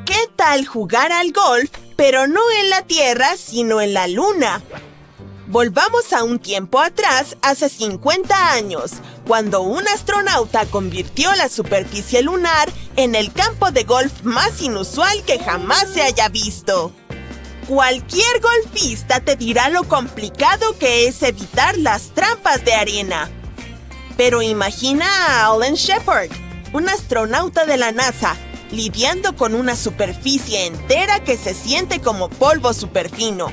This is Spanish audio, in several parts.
¿Qué tal jugar al golf, pero no en la Tierra, sino en la Luna? Volvamos a un tiempo atrás, hace 50 años, cuando un astronauta convirtió la superficie lunar en el campo de golf más inusual que jamás se haya visto. Cualquier golfista te dirá lo complicado que es evitar las trampas de arena. Pero imagina a Alan Shepard, un astronauta de la NASA, lidiando con una superficie entera que se siente como polvo superfino.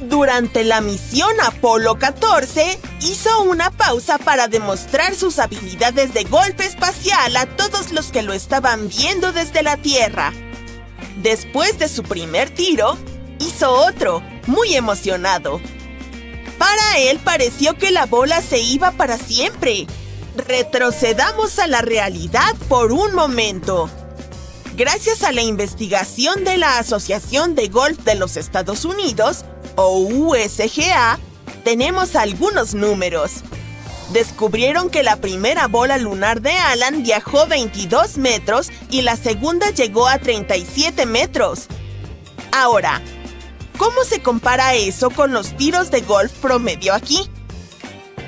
Durante la misión Apolo 14, hizo una pausa para demostrar sus habilidades de golf espacial a todos los que lo estaban viendo desde la Tierra. Después de su primer tiro, hizo otro, muy emocionado. Para él pareció que la bola se iba para siempre. Retrocedamos a la realidad por un momento. Gracias a la investigación de la Asociación de Golf de los Estados Unidos, o USGA, tenemos algunos números. Descubrieron que la primera bola lunar de Alan viajó 22 metros y la segunda llegó a 37 metros. Ahora, ¿cómo se compara eso con los tiros de golf promedio aquí?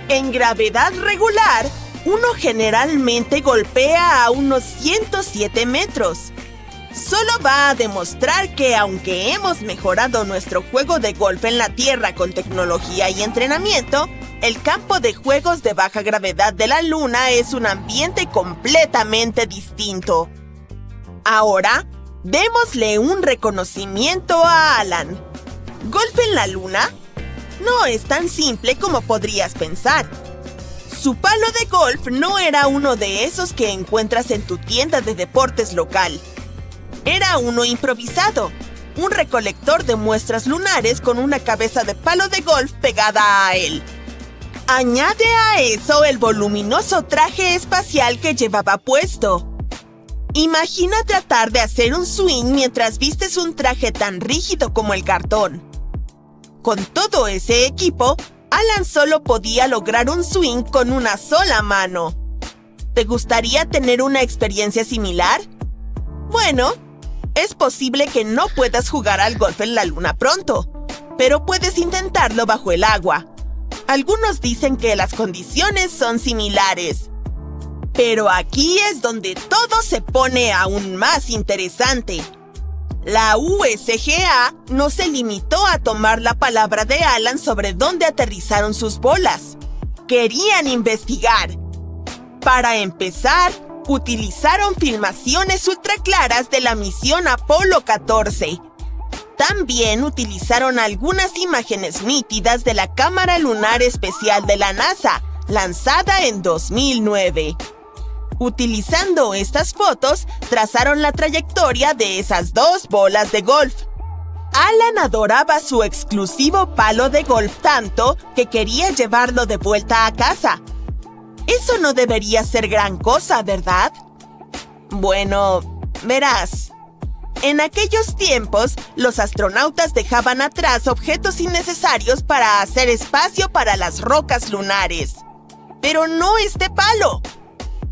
En gravedad regular, uno generalmente golpea a unos 107 metros. Solo va a demostrar que aunque hemos mejorado nuestro juego de golf en la Tierra con tecnología y entrenamiento, el campo de juegos de baja gravedad de la Luna es un ambiente completamente distinto. Ahora, démosle un reconocimiento a Alan. ¿Golf en la Luna? No es tan simple como podrías pensar. Su palo de golf no era uno de esos que encuentras en tu tienda de deportes local. Era uno improvisado, un recolector de muestras lunares con una cabeza de palo de golf pegada a él. Añade a eso el voluminoso traje espacial que llevaba puesto. Imagina tratar de hacer un swing mientras vistes un traje tan rígido como el cartón. Con todo ese equipo, Alan solo podía lograr un swing con una sola mano. ¿Te gustaría tener una experiencia similar? Bueno, es posible que no puedas jugar al golf en la Luna pronto, pero puedes intentarlo bajo el agua. Algunos dicen que las condiciones son similares. Pero aquí es donde todo se pone aún más interesante. La USGA no se limitó a tomar la palabra de Alan sobre dónde aterrizaron sus bolas. Querían investigar. Para empezar, utilizaron filmaciones ultraclaras de la misión Apolo 14. También utilizaron algunas imágenes nítidas de la Cámara Lunar Especial de la NASA, lanzada en 2009. Utilizando estas fotos, trazaron la trayectoria de esas dos bolas de golf. Alan adoraba su exclusivo palo de golf tanto que quería llevarlo de vuelta a casa. Eso no debería ser gran cosa, ¿verdad? Bueno, verás. En aquellos tiempos, los astronautas dejaban atrás objetos innecesarios para hacer espacio para las rocas lunares. Pero no este palo.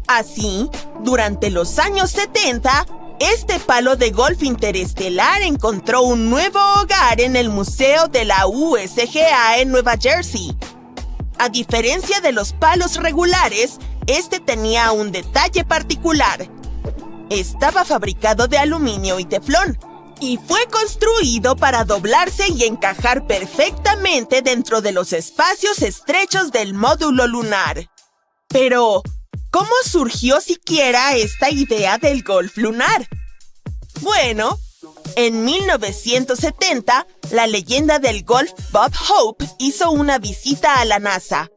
Así, durante los años 70, este palo de golf interestelar encontró un nuevo hogar en el Museo de la USGA en Nueva Jersey. A diferencia de los palos regulares, este tenía un detalle particular. Estaba fabricado de aluminio y teflón, y fue construido para doblarse y encajar perfectamente dentro de los espacios estrechos del módulo lunar. Pero, ¿cómo surgió siquiera esta idea del golf lunar? Bueno, en 1970, la leyenda del golf Bob Hope hizo una visita a la NASA.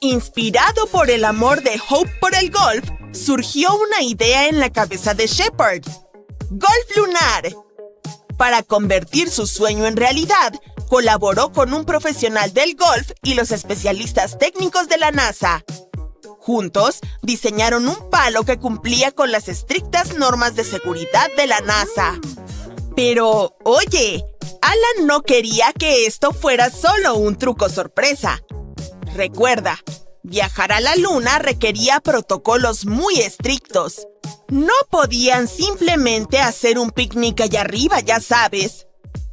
Inspirado por el amor de Hope por el golf, surgió una idea en la cabeza de Shepard: golf lunar. Para convertir su sueño en realidad, colaboró con un profesional del golf y los especialistas técnicos de la NASA. Juntos, diseñaron un palo que cumplía con las estrictas normas de seguridad de la NASA. Pero, oye, Alan no quería que esto fuera solo un truco sorpresa. Recuerda, viajar a la Luna requería protocolos muy estrictos. No podían simplemente hacer un picnic allá arriba, ya sabes.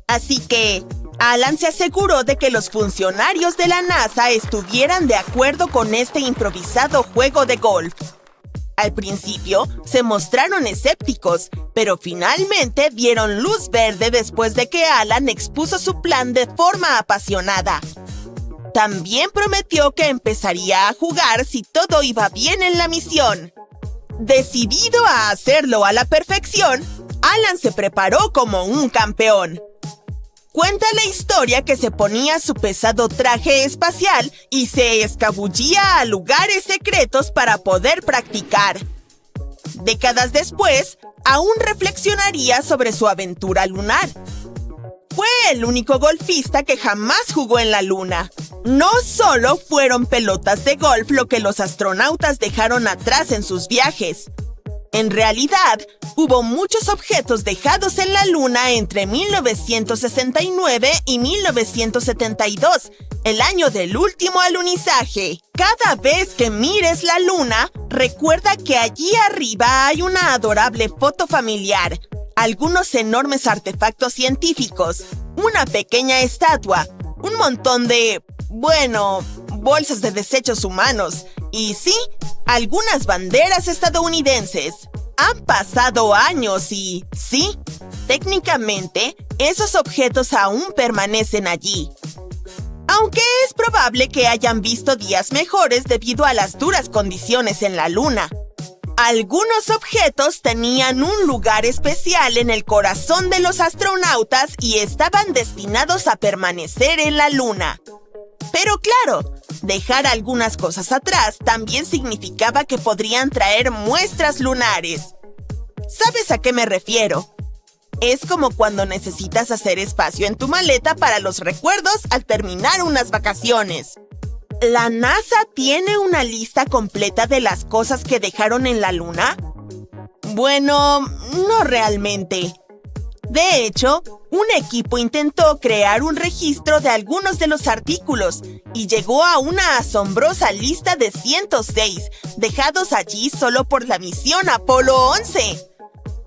Así que Alan se aseguró de que los funcionarios de la NASA estuvieran de acuerdo con este improvisado juego de golf. Al principio se mostraron escépticos, pero finalmente dieron luz verde después de que Alan expuso su plan de forma apasionada. También prometió que empezaría a jugar si todo iba bien en la misión. Decidido a hacerlo a la perfección, Alan se preparó como un campeón. Cuenta la historia que se ponía su pesado traje espacial y se escabullía a lugares secretos para poder practicar. Décadas después, aún reflexionaría sobre su aventura lunar. Fue el único golfista que jamás jugó en la Luna. No solo fueron pelotas de golf lo que los astronautas dejaron atrás en sus viajes. En realidad, hubo muchos objetos dejados en la Luna entre 1969 y 1972, el año del último alunizaje. Cada vez que mires la Luna, recuerda que allí arriba hay una adorable foto familiar, algunos enormes artefactos científicos, una pequeña estatua, un montón de, bolsas de desechos humanos y sí, algunas banderas estadounidenses. Han pasado años y, sí, técnicamente, esos objetos aún permanecen allí. Aunque es probable que hayan visto días mejores debido a las duras condiciones en la Luna. Algunos objetos tenían un lugar especial en el corazón de los astronautas y estaban destinados a permanecer en la Luna. Pero claro, dejar algunas cosas atrás también significaba que podrían traer muestras lunares. ¿Sabes a qué me refiero? Es como cuando necesitas hacer espacio en tu maleta para los recuerdos al terminar unas vacaciones. ¿La NASA tiene una lista completa de las cosas que dejaron en la Luna? Bueno, no realmente. De hecho, un equipo intentó crear un registro de algunos de los artículos y llegó a una asombrosa lista de 106, dejados allí solo por la misión Apolo 11.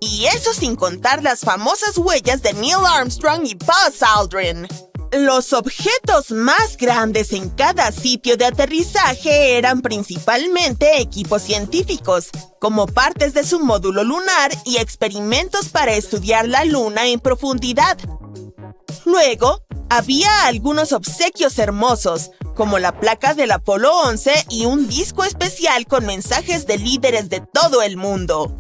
Y eso sin contar las famosas huellas de Neil Armstrong y Buzz Aldrin. Los objetos más grandes en cada sitio de aterrizaje eran principalmente equipos científicos, como partes de su módulo lunar y experimentos para estudiar la Luna en profundidad. Luego, había algunos obsequios hermosos, como la placa del Apolo 11 y un disco especial con mensajes de líderes de todo el mundo.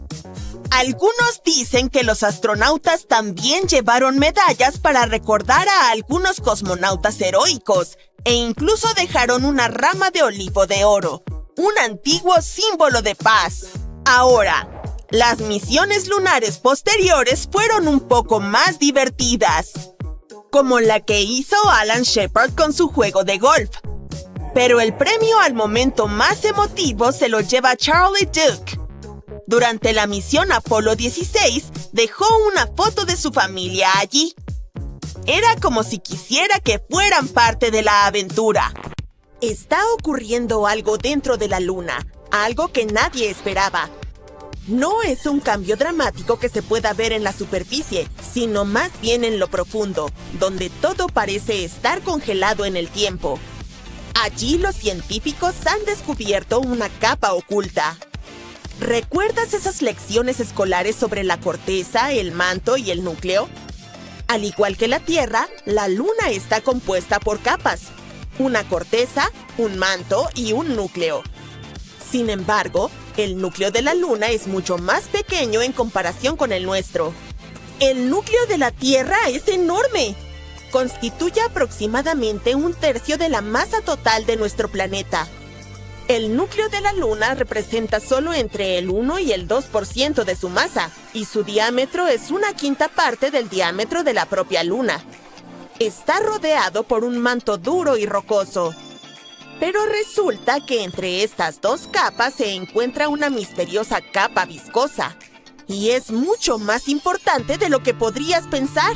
Algunos dicen que los astronautas también llevaron medallas para recordar a algunos cosmonautas heroicos e incluso dejaron una rama de olivo de oro, un antiguo símbolo de paz. Ahora, las misiones lunares posteriores fueron un poco más divertidas, como la que hizo Alan Shepard con su juego de golf. Pero el premio al momento más emotivo se lo lleva Charlie Duke. Durante la misión Apolo 16, dejó una foto de su familia allí. Era como si quisiera que fueran parte de la aventura. Está ocurriendo algo dentro de la Luna, algo que nadie esperaba. No es un cambio dramático que se pueda ver en la superficie, sino más bien en lo profundo, donde todo parece estar congelado en el tiempo. Allí los científicos han descubierto una capa oculta. ¿Recuerdas esas lecciones escolares sobre la corteza, el manto y el núcleo? Al igual que la Tierra, la Luna está compuesta por capas. Una corteza, un manto y un núcleo. Sin embargo, el núcleo de la Luna es mucho más pequeño en comparación con el nuestro. El núcleo de la Tierra es enorme. Constituye aproximadamente 1/3 de la masa total de nuestro planeta. El núcleo de la Luna representa solo entre el 1 y el 2% de su masa, y su diámetro es 1/5 parte del diámetro de la propia Luna. Está rodeado por un manto duro y rocoso. Pero resulta que entre estas dos capas se encuentra una misteriosa capa viscosa. Y es mucho más importante de lo que podrías pensar.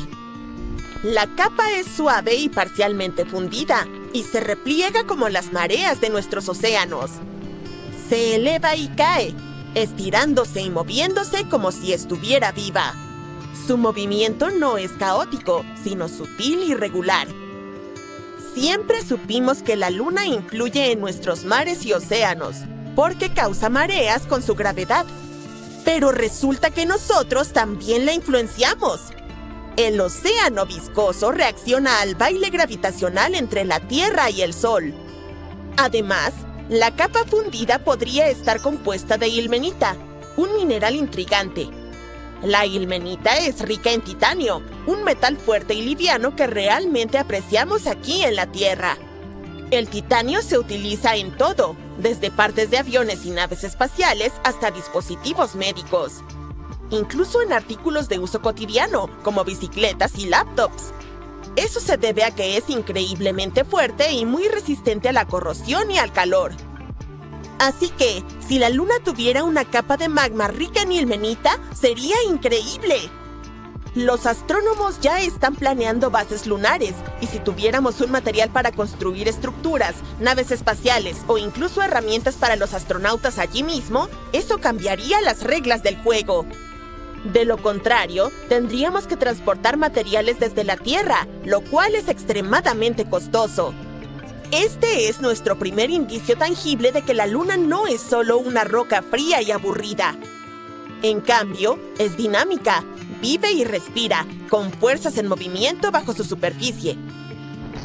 La capa es suave y parcialmente fundida, y se repliega como las mareas de nuestros océanos. Se eleva y cae, estirándose y moviéndose como si estuviera viva. Su movimiento no es caótico, sino sutil y regular. Siempre supimos que la Luna influye en nuestros mares y océanos, porque causa mareas con su gravedad. Pero resulta que nosotros también la influenciamos. El océano viscoso reacciona al baile gravitacional entre la Tierra y el Sol. Además, la capa fundida podría estar compuesta de ilmenita, un mineral intrigante. La ilmenita es rica en titanio, un metal fuerte y liviano que realmente apreciamos aquí en la Tierra. El titanio se utiliza en todo, desde partes de aviones y naves espaciales hasta dispositivos médicos. Incluso en artículos de uso cotidiano, como bicicletas y laptops. Eso se debe a que es increíblemente fuerte y muy resistente a la corrosión y al calor. Así que, si la Luna tuviera una capa de magma rica en ilmenita, sería increíble. Los astrónomos ya están planeando bases lunares, y si tuviéramos un material para construir estructuras, naves espaciales o incluso herramientas para los astronautas allí mismo, eso cambiaría las reglas del juego. De lo contrario, tendríamos que transportar materiales desde la Tierra, lo cual es extremadamente costoso. Este es nuestro primer indicio tangible de que la Luna no es solo una roca fría y aburrida. En cambio, es dinámica, vive y respira, con fuerzas en movimiento bajo su superficie.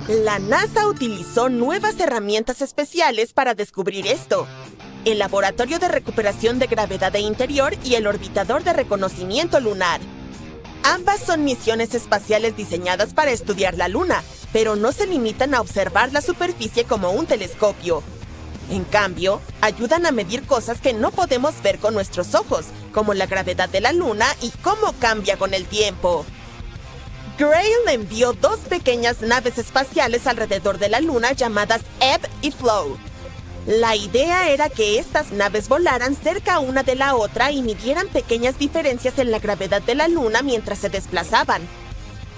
La NASA utilizó nuevas herramientas especiales para descubrir esto: el Laboratorio de Recuperación de Gravedad de Interior y el Orbitador de Reconocimiento Lunar. Ambas son misiones espaciales diseñadas para estudiar la Luna, pero no se limitan a observar la superficie como un telescopio. En cambio, ayudan a medir cosas que no podemos ver con nuestros ojos, como la gravedad de la Luna y cómo cambia con el tiempo. Grail envió 2 pequeñas naves espaciales alrededor de la Luna llamadas Ebb y Flow. La idea era que estas naves volaran cerca una de la otra y midieran pequeñas diferencias en la gravedad de la Luna mientras se desplazaban.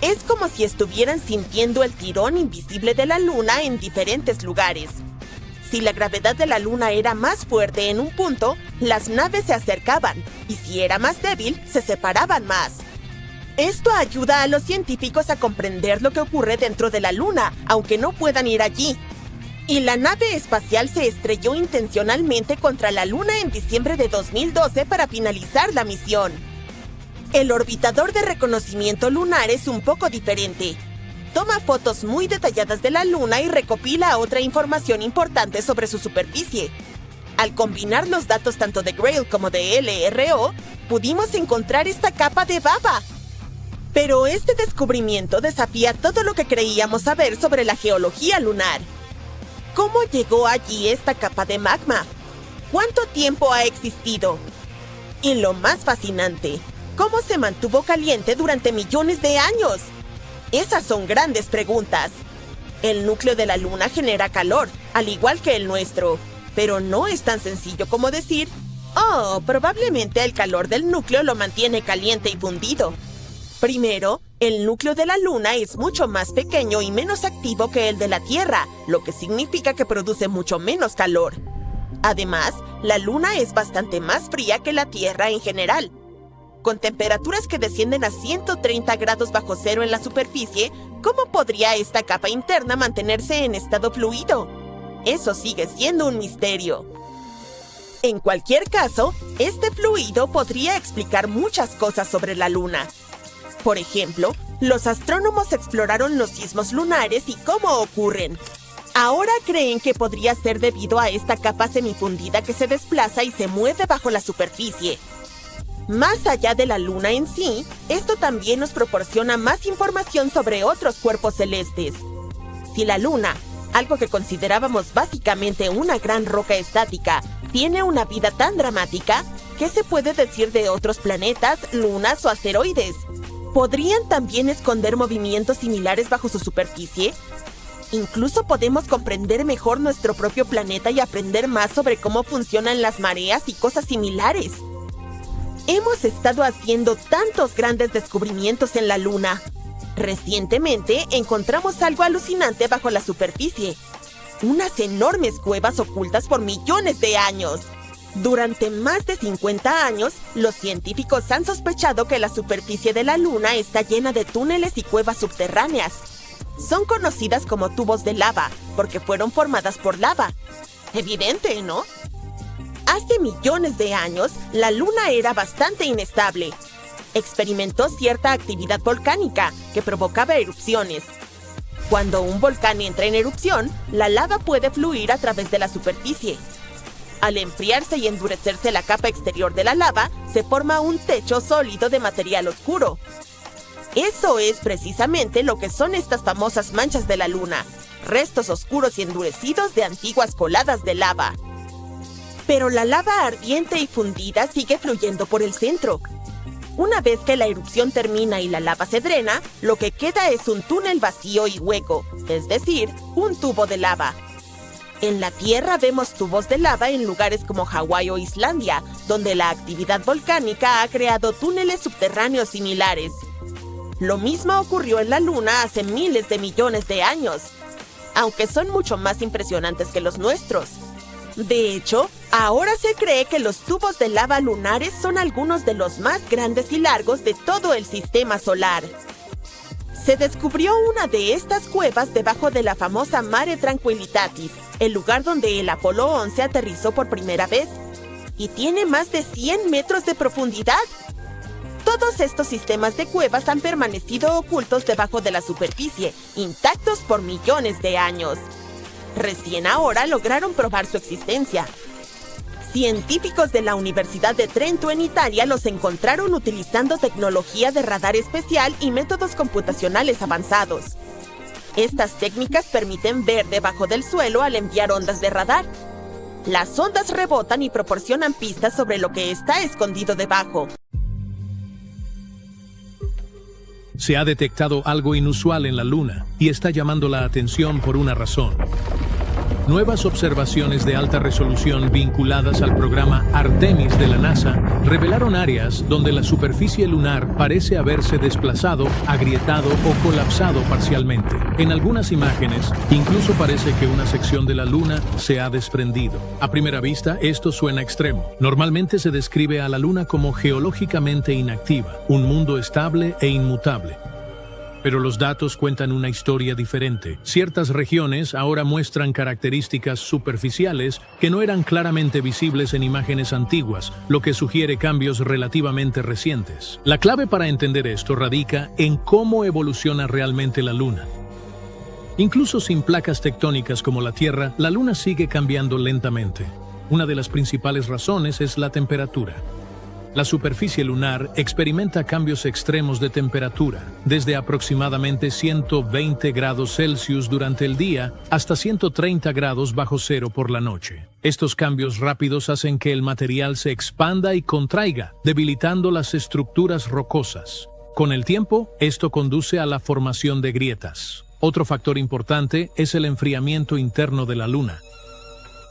Es como si estuvieran sintiendo el tirón invisible de la Luna en diferentes lugares. Si la gravedad de la Luna era más fuerte en un punto, las naves se acercaban, y si era más débil, se separaban más. Esto ayuda a los científicos a comprender lo que ocurre dentro de la Luna, aunque no puedan ir allí. Y la nave espacial se estrelló intencionalmente contra la Luna en diciembre de 2012 para finalizar la misión. El orbitador de reconocimiento lunar es un poco diferente. Toma fotos muy detalladas de la Luna y recopila otra información importante sobre su superficie. Al combinar los datos tanto de Grail como de LRO, pudimos encontrar esta capa de baba. Pero este descubrimiento desafía todo lo que creíamos saber sobre la geología lunar. ¿Cómo llegó allí esta capa de magma? ¿Cuánto tiempo ha existido? Y lo más fascinante, ¿cómo se mantuvo caliente durante millones de años? Esas son grandes preguntas. El núcleo de la Luna genera calor, al igual que el nuestro. Pero no es tan sencillo como decir, oh, probablemente el calor del núcleo lo mantiene caliente y fundido. Primero, el núcleo de la Luna es mucho más pequeño y menos activo que el de la Tierra, lo que significa que produce mucho menos calor. Además, la Luna es bastante más fría que la Tierra en general. Con temperaturas que descienden a 130 grados bajo cero en la superficie, ¿cómo podría esta capa interna mantenerse en estado fluido? Eso sigue siendo un misterio. En cualquier caso, este fluido podría explicar muchas cosas sobre la Luna. Por ejemplo, los astrónomos exploraron los sismos lunares y cómo ocurren. Ahora creen que podría ser debido a esta capa semifundida que se desplaza y se mueve bajo la superficie. Más allá de la Luna en sí, esto también nos proporciona más información sobre otros cuerpos celestes. Si la Luna, algo que considerábamos básicamente una gran roca estática, tiene una vida tan dramática, ¿qué se puede decir de otros planetas, lunas o asteroides? ¿Podrían también esconder movimientos similares bajo su superficie? Incluso podemos comprender mejor nuestro propio planeta y aprender más sobre cómo funcionan las mareas y cosas similares. Hemos estado haciendo tantos grandes descubrimientos en la Luna. Recientemente encontramos algo alucinante bajo la superficie. Unas enormes cuevas ocultas por millones de años. Durante más de 50 años, los científicos han sospechado que la superficie de la Luna está llena de túneles y cuevas subterráneas. Son conocidas como tubos de lava, porque fueron formadas por lava. Evidente, ¿no? Hace millones de años, la Luna era bastante inestable. Experimentó cierta actividad volcánica que provocaba erupciones. Cuando un volcán entra en erupción, la lava puede fluir a través de la superficie. Al enfriarse y endurecerse la capa exterior de la lava, se forma un techo sólido de material oscuro. Eso es precisamente lo que son estas famosas manchas de la Luna, restos oscuros y endurecidos de antiguas coladas de lava. Pero la lava ardiente y fundida sigue fluyendo por el centro. Una vez que la erupción termina y la lava se drena, lo que queda es un túnel vacío y hueco, es decir, un tubo de lava. En la Tierra vemos tubos de lava en lugares como Hawái o Islandia, donde la actividad volcánica ha creado túneles subterráneos similares. Lo mismo ocurrió en la Luna hace miles de millones de años, aunque son mucho más impresionantes que los nuestros. De hecho, ahora se cree que los tubos de lava lunares son algunos de los más grandes y largos de todo el sistema solar. Se descubrió una de estas cuevas debajo de la famosa Mare Tranquillitatis, el lugar donde el Apolo 11 aterrizó por primera vez, y tiene más de 100 metros de profundidad. Todos estos sistemas de cuevas han permanecido ocultos debajo de la superficie, intactos por millones de años. Recién ahora lograron probar su existencia. Científicos de la Universidad de Trento en Italia los encontraron utilizando tecnología de radar especial y métodos computacionales avanzados. Estas técnicas permiten ver debajo del suelo al enviar ondas de radar. Las ondas rebotan y proporcionan pistas sobre lo que está escondido debajo. Se ha detectado algo inusual en la Luna y está llamando la atención por una razón. Nuevas observaciones de alta resolución vinculadas al programa Artemis de la NASA revelaron áreas donde la superficie lunar parece haberse desplazado, agrietado o colapsado parcialmente. En algunas imágenes, incluso parece que una sección de la Luna se ha desprendido. A primera vista, esto suena extremo. Normalmente se describe a la Luna como geológicamente inactiva, un mundo estable e inmutable. Pero los datos cuentan una historia diferente. Ciertas regiones ahora muestran características superficiales que no eran claramente visibles en imágenes antiguas, lo que sugiere cambios relativamente recientes. La clave para entender esto radica en cómo evoluciona realmente la Luna. Incluso sin placas tectónicas como la Tierra, la Luna sigue cambiando lentamente. Una de las principales razones es la temperatura. La superficie lunar experimenta cambios extremos de temperatura, desde aproximadamente 120 grados Celsius durante el día hasta 130 grados bajo cero por la noche. Estos cambios rápidos hacen que el material se expanda y contraiga, debilitando las estructuras rocosas. Con el tiempo, esto conduce a la formación de grietas. Otro factor importante es el enfriamiento interno de la Luna.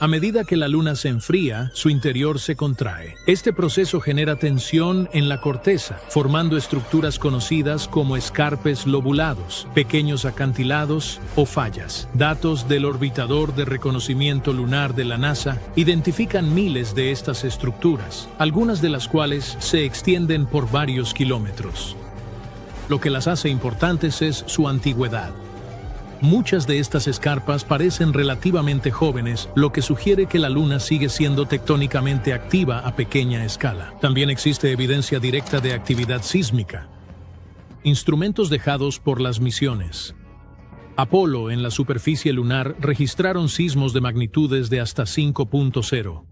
A medida que la Luna se enfría, su interior se contrae. Este proceso genera tensión en la corteza, formando estructuras conocidas como escarpes lobulados, pequeños acantilados o fallas. Datos del Orbitador de Reconocimiento Lunar de la NASA identifican miles de estas estructuras, algunas de las cuales se extienden por varios kilómetros. Lo que las hace importantes es su antigüedad. Muchas de estas escarpas parecen relativamente jóvenes, lo que sugiere que la Luna sigue siendo tectónicamente activa a pequeña escala. También existe evidencia directa de actividad sísmica. Instrumentos dejados por las misiones. Apolo en la superficie lunar registraron sismos de magnitudes de hasta 5.0.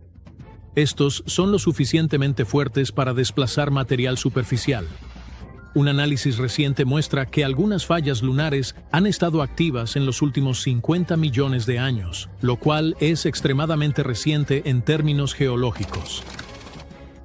Estos son lo suficientemente fuertes para desplazar material superficial. Un análisis reciente muestra que algunas fallas lunares han estado activas en los últimos 50 millones de años, lo cual es extremadamente reciente en términos geológicos.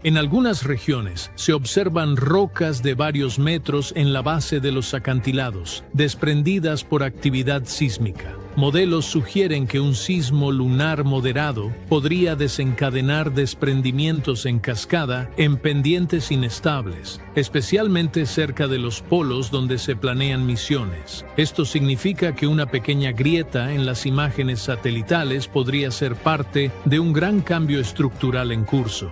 En algunas regiones se observan rocas de varios metros en la base de los acantilados, desprendidas por actividad sísmica. Modelos sugieren que un sismo lunar moderado podría desencadenar desprendimientos en cascada en pendientes inestables, especialmente cerca de los polos donde se planean misiones. Esto significa que una pequeña grieta en las imágenes satelitales podría ser parte de un gran cambio estructural en curso.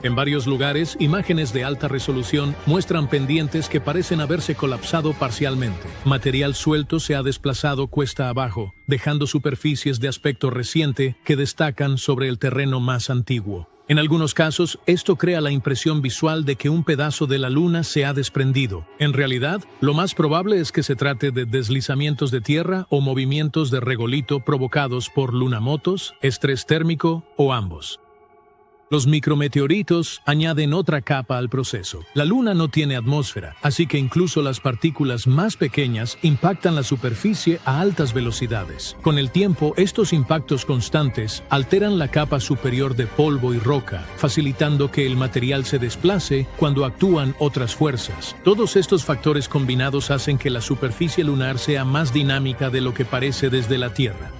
En varios lugares, imágenes de alta resolución muestran pendientes que parecen haberse colapsado parcialmente. Material suelto se ha desplazado cuesta abajo, dejando superficies de aspecto reciente que destacan sobre el terreno más antiguo. En algunos casos, esto crea la impresión visual de que un pedazo de la luna se ha desprendido. En realidad, lo más probable es que se trate de deslizamientos de tierra o movimientos de regolito provocados por lunamotos, estrés térmico o ambos. Los micrometeoritos añaden otra capa al proceso. La Luna no tiene atmósfera, así que incluso las partículas más pequeñas impactan la superficie a altas velocidades. Con el tiempo, estos impactos constantes alteran la capa superior de polvo y roca, facilitando que el material se desplace cuando actúan otras fuerzas. Todos estos factores combinados hacen que la superficie lunar sea más dinámica de lo que parece desde la Tierra.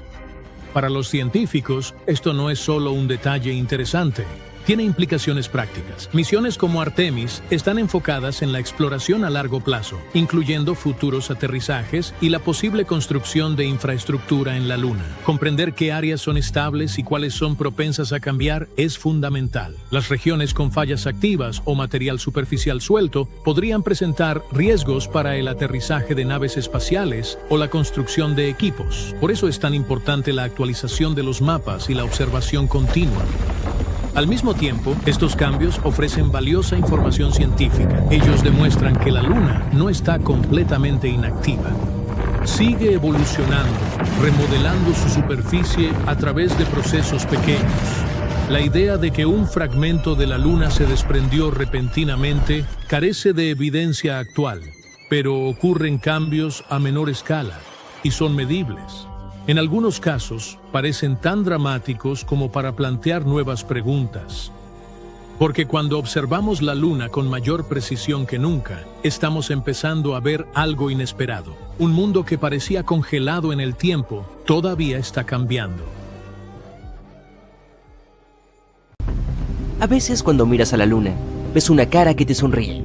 Para los científicos, esto no es solo un detalle interesante. Tiene implicaciones prácticas. Misiones como Artemis están enfocadas en la exploración a largo plazo, incluyendo futuros aterrizajes y la posible construcción de infraestructura en la Luna. Comprender qué áreas son estables y cuáles son propensas a cambiar es fundamental. Las regiones con fallas activas o material superficial suelto podrían presentar riesgos para el aterrizaje de naves espaciales o la construcción de equipos. Por eso es tan importante la actualización de los mapas y la observación continua. Al mismo tiempo, estos cambios ofrecen valiosa información científica. Ellos demuestran que la Luna no está completamente inactiva. Sigue evolucionando, remodelando su superficie a través de procesos pequeños. La idea de que un fragmento de la Luna se desprendió repentinamente carece de evidencia actual, pero ocurren cambios a menor escala y son medibles. En algunos casos, parecen tan dramáticos como para plantear nuevas preguntas. Porque cuando observamos la Luna con mayor precisión que nunca, estamos empezando a ver algo inesperado. Un mundo que parecía congelado en el tiempo, todavía está cambiando. A veces cuando miras a la Luna, ves una cara que te sonríe.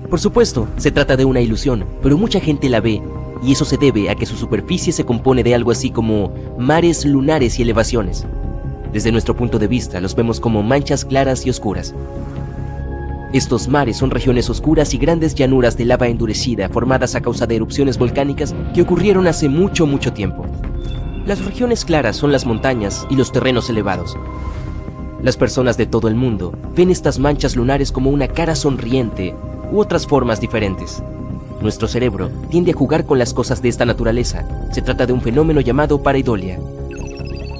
Por supuesto, se trata de una ilusión, pero mucha gente la ve. Y eso se debe a que su superficie se compone de algo así como mares lunares y elevaciones. Desde nuestro punto de vista, los vemos como manchas claras y oscuras. Estos mares son regiones oscuras y grandes llanuras de lava endurecida formadas a causa de erupciones volcánicas que ocurrieron hace mucho tiempo. Las regiones claras son las montañas y los terrenos elevados. Las personas de todo el mundo ven estas manchas lunares como una cara sonriente u otras formas diferentes. Nuestro cerebro tiende a jugar con las cosas de esta naturaleza. Se trata de un fenómeno llamado pareidolia.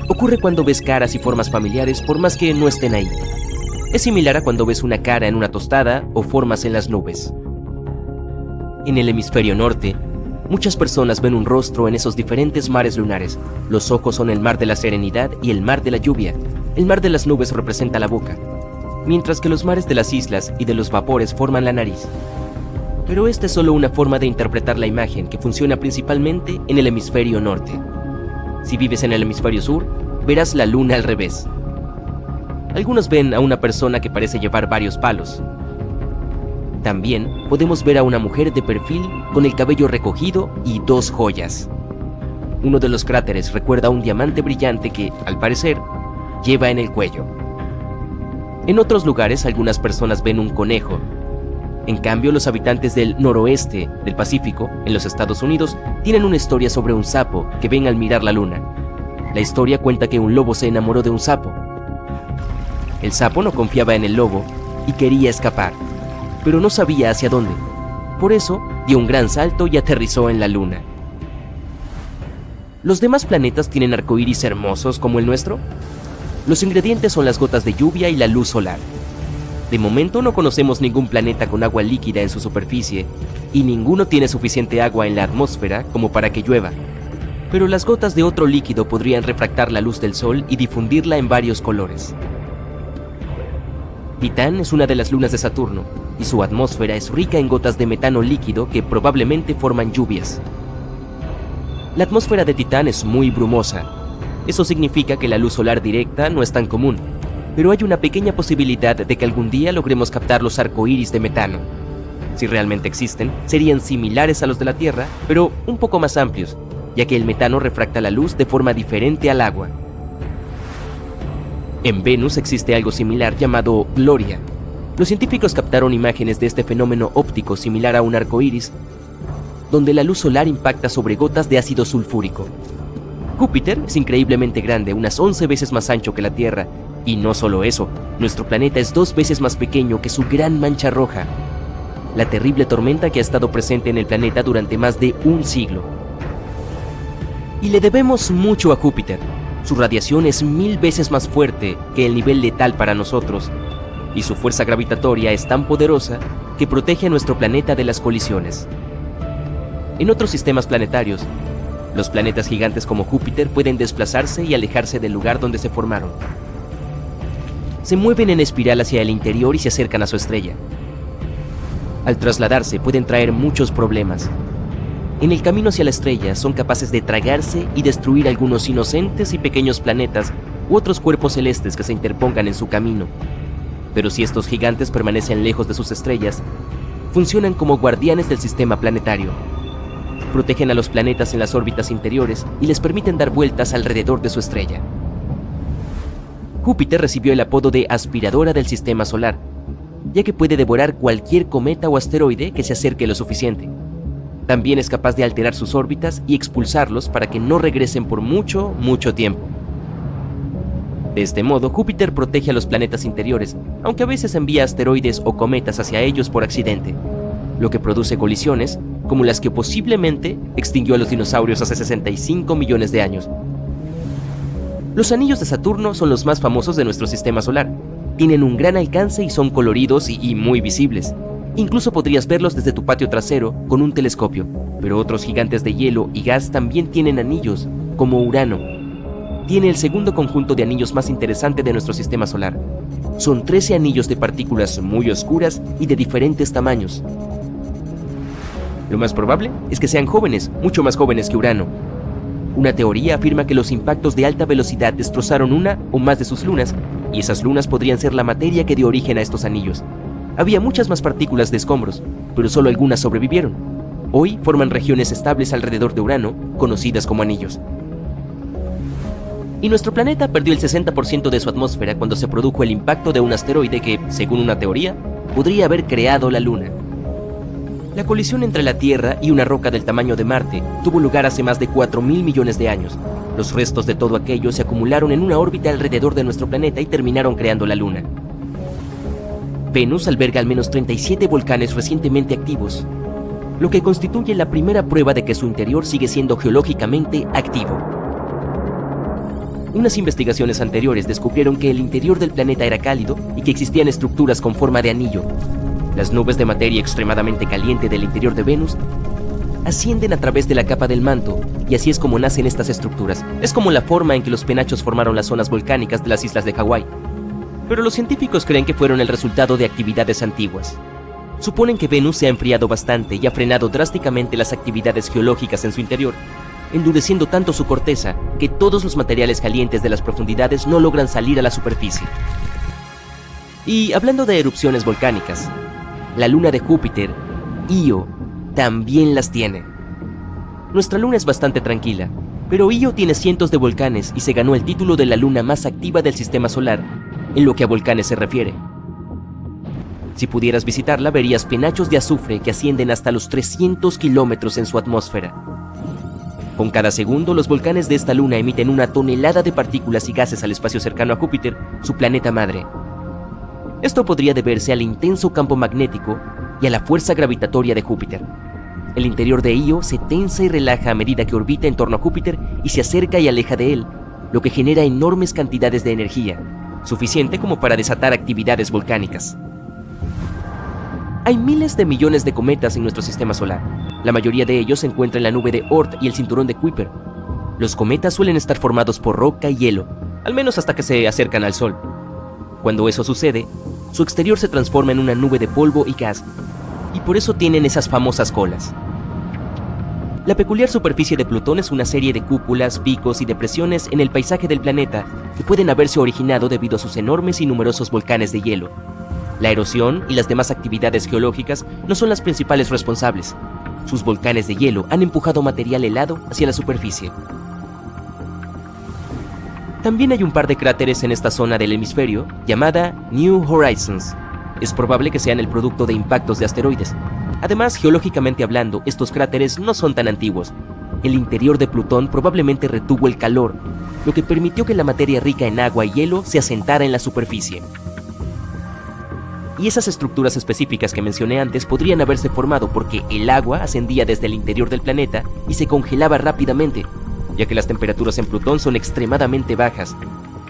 Ocurre cuando ves caras y formas familiares por más que no estén ahí. Es similar a cuando ves una cara en una tostada o formas en las nubes. En el hemisferio norte, muchas personas ven un rostro en esos diferentes mares lunares. Los ojos son el mar de la serenidad y el mar de la lluvia. El mar de las nubes representa la boca, mientras que los mares de las islas y de los vapores forman la nariz. Pero esta es solo una forma de interpretar la imagen que funciona principalmente en el hemisferio norte. Si vives en el hemisferio sur, verás la luna al revés. Algunos ven a una persona que parece llevar varios palos. También podemos ver a una mujer de perfil con el cabello recogido y dos joyas. Uno de los cráteres recuerda a un diamante brillante que, al parecer, lleva en el cuello. En otros lugares, algunas personas ven un conejo. En cambio, los habitantes del noroeste del Pacífico, en los Estados Unidos, tienen una historia sobre un sapo que ven al mirar la luna. La historia cuenta que un lobo se enamoró de un sapo. El sapo no confiaba en el lobo y quería escapar, pero no sabía hacia dónde. Por eso, dio un gran salto y aterrizó en la luna. ¿Los demás planetas tienen arcoíris hermosos como el nuestro? Los ingredientes son las gotas de lluvia y la luz solar. De momento no conocemos ningún planeta con agua líquida en su superficie y ninguno tiene suficiente agua en la atmósfera como para que llueva. Pero las gotas de otro líquido podrían refractar la luz del sol y difundirla en varios colores. Titán es una de las lunas de Saturno, y su atmósfera es rica en gotas de metano líquido que probablemente forman lluvias. La atmósfera de Titán es muy brumosa. Eso significa que la luz solar directa no es tan común, pero hay una pequeña posibilidad de que algún día logremos captar los arcoíris de metano. Si realmente existen, serían similares a los de la Tierra, pero un poco más amplios, ya que el metano refracta la luz de forma diferente al agua. En Venus existe algo similar llamado Gloria. Los científicos captaron imágenes de este fenómeno óptico similar a un arco iris, donde la luz solar impacta sobre gotas de ácido sulfúrico. Júpiter es increíblemente grande, unas 11 veces más ancho que la Tierra, y no solo eso, nuestro planeta es 2 veces más pequeño que su gran mancha roja, la terrible tormenta que ha estado presente en el planeta durante más de un siglo. Y le debemos mucho a Júpiter. Su radiación es 1000 veces más fuerte que el nivel letal para nosotros, y su fuerza gravitatoria es tan poderosa que protege a nuestro planeta de las colisiones. En otros sistemas planetarios, los planetas gigantes como Júpiter pueden desplazarse y alejarse del lugar donde se formaron. Se mueven en espiral hacia el interior y se acercan a su estrella. Al trasladarse pueden traer muchos problemas. En el camino hacia la estrella son capaces de tragarse y destruir algunos inocentes y pequeños planetas u otros cuerpos celestes que se interpongan en su camino. Pero si estos gigantes permanecen lejos de sus estrellas, funcionan como guardianes del sistema planetario. Protegen a los planetas en las órbitas interiores y les permiten dar vueltas alrededor de su estrella. Júpiter recibió el apodo de aspiradora del sistema solar, ya que puede devorar cualquier cometa o asteroide que se acerque lo suficiente. También es capaz de alterar sus órbitas y expulsarlos para que no regresen por mucho tiempo. De este modo, Júpiter protege a los planetas interiores, aunque a veces envía asteroides o cometas hacia ellos por accidente, lo que produce colisiones como las que posiblemente extinguió a los dinosaurios hace 65 millones de años. Los anillos de Saturno son los más famosos de nuestro sistema solar. Tienen un gran alcance y son coloridos y muy visibles. Incluso podrías verlos desde tu patio trasero con un telescopio, pero otros gigantes de hielo y gas también tienen anillos, como Urano. Tiene el segundo conjunto de anillos más interesante de nuestro sistema solar. Son 13 anillos de partículas muy oscuras y de diferentes tamaños. Lo más probable es que sean jóvenes, mucho más jóvenes que Urano. Una teoría afirma que los impactos de alta velocidad destrozaron una o más de sus lunas, y esas lunas podrían ser la materia que dio origen a estos anillos. Había muchas más partículas de escombros, pero solo algunas sobrevivieron. Hoy forman regiones estables alrededor de Urano, conocidas como anillos. Y nuestro planeta perdió el 60% de su atmósfera cuando se produjo el impacto de un asteroide que, según una teoría, podría haber creado la Luna. La colisión entre la Tierra y una roca del tamaño de Marte tuvo lugar hace más de 4.000 millones de años. Los restos de todo aquello se acumularon en una órbita alrededor de nuestro planeta y terminaron creando la Luna. Venus alberga al menos 37 volcanes recientemente activos, lo que constituye la primera prueba de que su interior sigue siendo geológicamente activo. Unas investigaciones anteriores descubrieron que el interior del planeta era cálido y que existían estructuras con forma de anillo. Las nubes de materia extremadamente caliente del interior de Venus ascienden a través de la capa del manto, y así es como nacen estas estructuras. Es como la forma en que los penachos formaron las zonas volcánicas de las islas de Hawái. Pero los científicos creen que fueron el resultado de actividades antiguas. Suponen que Venus se ha enfriado bastante y ha frenado drásticamente las actividades geológicas en su interior, endureciendo tanto su corteza que todos los materiales calientes de las profundidades no logran salir a la superficie. Y hablando de erupciones volcánicas, la luna de Júpiter, Io, también las tiene. Nuestra luna es bastante tranquila, pero Io tiene cientos de volcanes y se ganó el título de la luna más activa del sistema solar, en lo que a volcanes se refiere. Si pudieras visitarla, verías penachos de azufre que ascienden hasta los 300 kilómetros en su atmósfera. Con cada segundo, los volcanes de esta luna emiten una tonelada de partículas y gases al espacio cercano a Júpiter, su planeta madre. Esto podría deberse al intenso campo magnético y a la fuerza gravitatoria de Júpiter. El interior de Io se tensa y relaja a medida que orbita en torno a Júpiter y se acerca y aleja de él, lo que genera enormes cantidades de energía, suficiente como para desatar actividades volcánicas. Hay miles de millones de cometas en nuestro sistema solar. La mayoría de ellos se encuentra en la nube de Oort y el cinturón de Kuiper. Los cometas suelen estar formados por roca y hielo, al menos hasta que se acercan al Sol. Cuando eso sucede, su exterior se transforma en una nube de polvo y gas, y por eso tienen esas famosas colas. La peculiar superficie de Plutón es una serie de cúpulas, picos y depresiones en el paisaje del planeta que pueden haberse originado debido a sus enormes y numerosos volcanes de hielo. La erosión y las demás actividades geológicas no son las principales responsables. Sus volcanes de hielo han empujado material helado hacia la superficie. También hay un par de cráteres en esta zona del hemisferio, llamada New Horizons. Es probable que sean el producto de impactos de asteroides. Además, geológicamente hablando, estos cráteres no son tan antiguos. El interior de Plutón probablemente retuvo el calor, lo que permitió que la materia rica en agua y hielo se asentara en la superficie. Y esas estructuras específicas que mencioné antes podrían haberse formado porque el agua ascendía desde el interior del planeta y se congelaba rápidamente, ya que las temperaturas en Plutón son extremadamente bajas.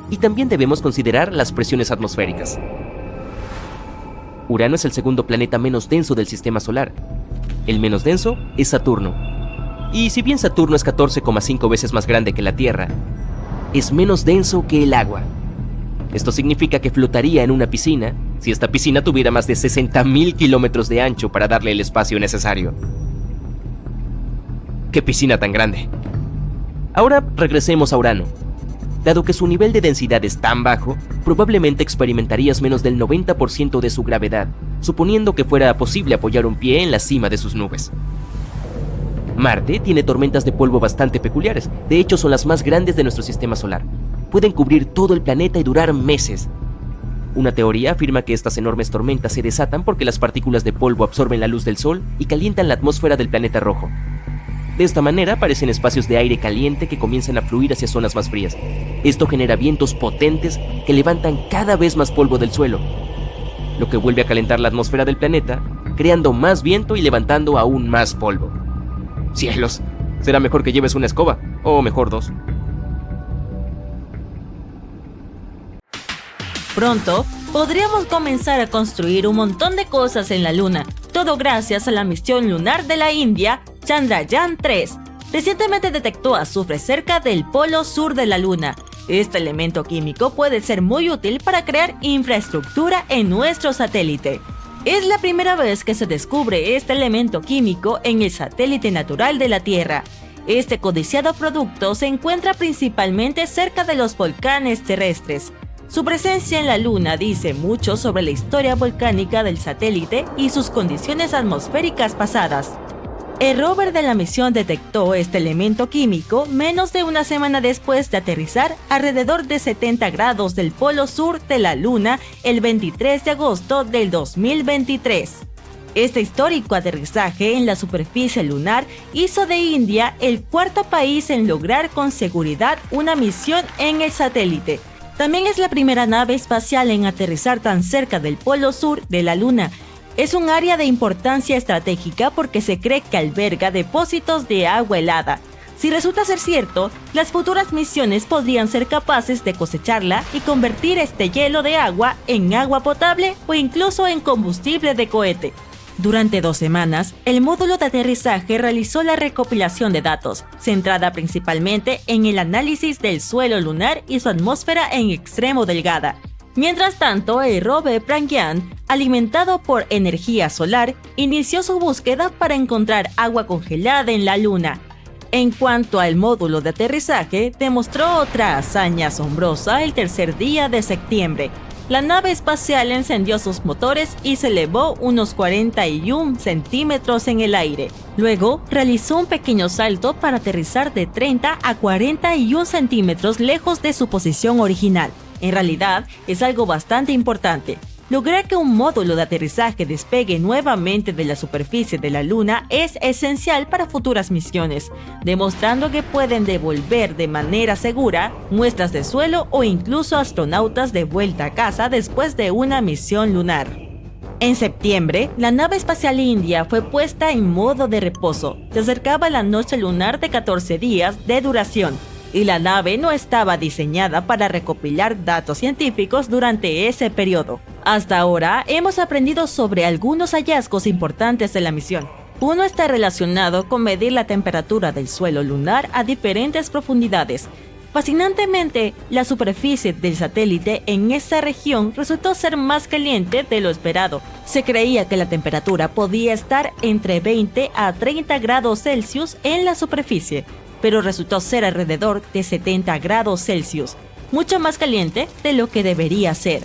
Y también debemos considerar las presiones atmosféricas. Urano es el segundo planeta menos denso del sistema solar. El menos denso es Saturno. Y si bien Saturno es 14,5 veces más grande que la Tierra, es menos denso que el agua. Esto significa que flotaría en una piscina si esta piscina tuviera más de 60.000 kilómetros de ancho para darle el espacio necesario. ¡Qué piscina tan grande! Ahora regresemos a Urano. Dado que su nivel de densidad es tan bajo, probablemente experimentarías menos del 90% de su gravedad, suponiendo que fuera posible apoyar un pie en la cima de sus nubes. Marte tiene tormentas de polvo bastante peculiares, de hecho son las más grandes de nuestro sistema solar. Pueden cubrir todo el planeta y durar meses. Una teoría afirma que estas enormes tormentas se desatan porque las partículas de polvo absorben la luz del Sol y calientan la atmósfera del planeta rojo. De esta manera aparecen espacios de aire caliente que comienzan a fluir hacia zonas más frías. Esto genera vientos potentes que levantan cada vez más polvo del suelo, lo que vuelve a calentar la atmósfera del planeta, creando más viento y levantando aún más polvo. ¡Cielos! Será mejor que lleves una escoba, o mejor dos. Pronto, podríamos comenzar a construir un montón de cosas en la Luna, todo gracias a la misión lunar de la India, Chandrayaan-3. Recientemente detectó azufre cerca del polo sur de la Luna. Este elemento químico puede ser muy útil para crear infraestructura en nuestro satélite. Es la primera vez que se descubre este elemento químico en el satélite natural de la Tierra. Este codiciado producto se encuentra principalmente cerca de los volcanes terrestres. Su presencia en la Luna dice mucho sobre la historia volcánica del satélite y sus condiciones atmosféricas pasadas. El rover de la misión detectó este elemento químico menos de una semana después de aterrizar alrededor de 70 grados del polo sur de la Luna el 23 de agosto del 2023. Este histórico aterrizaje en la superficie lunar hizo de India el cuarto país en lograr con seguridad una misión en el satélite. También es la primera nave espacial en aterrizar tan cerca del polo sur de la Luna. Es un área de importancia estratégica porque se cree que alberga depósitos de agua helada. Si resulta ser cierto, las futuras misiones podrían ser capaces de cosecharla y convertir este hielo de agua en agua potable o incluso en combustible de cohete. Durante 2 semanas, el módulo de aterrizaje realizó la recopilación de datos, centrada principalmente en el análisis del suelo lunar y su atmósfera en extremo delgada. Mientras tanto, el rover Pragyan, alimentado por energía solar, inició su búsqueda para encontrar agua congelada en la Luna. En cuanto al módulo de aterrizaje, demostró otra hazaña asombrosa el tercer día de septiembre. La nave espacial encendió sus motores y se elevó unos 41 centímetros en el aire. Luego, realizó un pequeño salto para aterrizar de 30 a 41 centímetros lejos de su posición original. En realidad, es algo bastante importante. Lograr que un módulo de aterrizaje despegue nuevamente de la superficie de la Luna es esencial para futuras misiones, demostrando que pueden devolver de manera segura muestras de suelo o incluso astronautas de vuelta a casa después de una misión lunar. En septiembre, la nave espacial india fue puesta en modo de reposo. Se acercaba la noche lunar de 14 días de duración, y la nave no estaba diseñada para recopilar datos científicos durante ese periodo. Hasta ahora, hemos aprendido sobre algunos hallazgos importantes de la misión. Uno está relacionado con medir la temperatura del suelo lunar a diferentes profundidades. Fascinantemente, la superficie del satélite en esta región resultó ser más caliente de lo esperado. Se creía que la temperatura podía estar entre 20 a 30 grados Celsius en la superficie, pero resultó ser alrededor de 70 grados Celsius, mucho más caliente de lo que debería ser.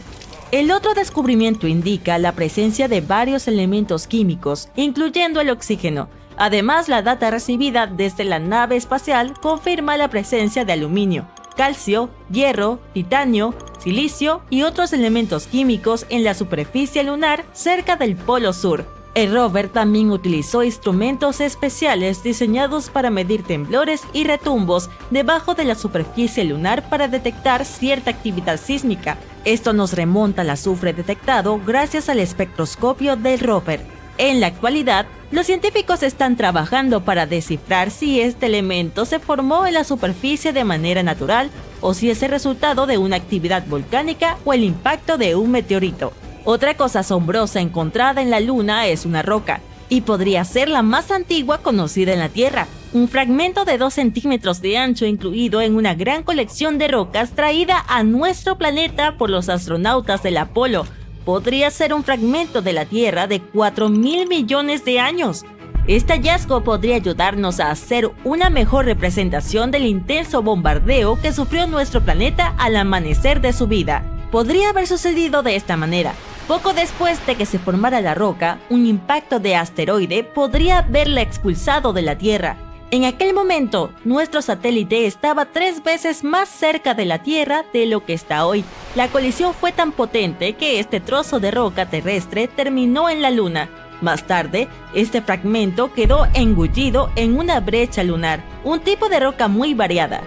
El otro descubrimiento indica la presencia de varios elementos químicos, incluyendo el oxígeno. Además, la data recibida desde la nave espacial confirma la presencia de aluminio, calcio, hierro, titanio, silicio y otros elementos químicos en la superficie lunar cerca del Polo Sur. El rover también utilizó instrumentos especiales diseñados para medir temblores y retumbos debajo de la superficie lunar para detectar cierta actividad sísmica. Esto nos remonta al azufre detectado gracias al espectroscopio del rover. En la actualidad, los científicos están trabajando para descifrar si este elemento se formó en la superficie de manera natural o si es el resultado de una actividad volcánica o el impacto de un meteorito. Otra cosa asombrosa encontrada en la Luna es una roca, y podría ser la más antigua conocida en la Tierra. Un fragmento de 2 centímetros de ancho incluido en una gran colección de rocas traída a nuestro planeta por los astronautas del Apolo. Podría ser un fragmento de la Tierra de 4.000 millones de años. Este hallazgo podría ayudarnos a hacer una mejor representación del intenso bombardeo que sufrió nuestro planeta al amanecer de su vida. Podría haber sucedido de esta manera. Poco después de que se formara la roca, un impacto de asteroide podría haberla expulsado de la Tierra. En aquel momento, nuestro satélite estaba 3 veces más cerca de la Tierra de lo que está hoy. La colisión fue tan potente que este trozo de roca terrestre terminó en la Luna. Más tarde, este fragmento quedó engullido en una brecha lunar, un tipo de roca muy variada.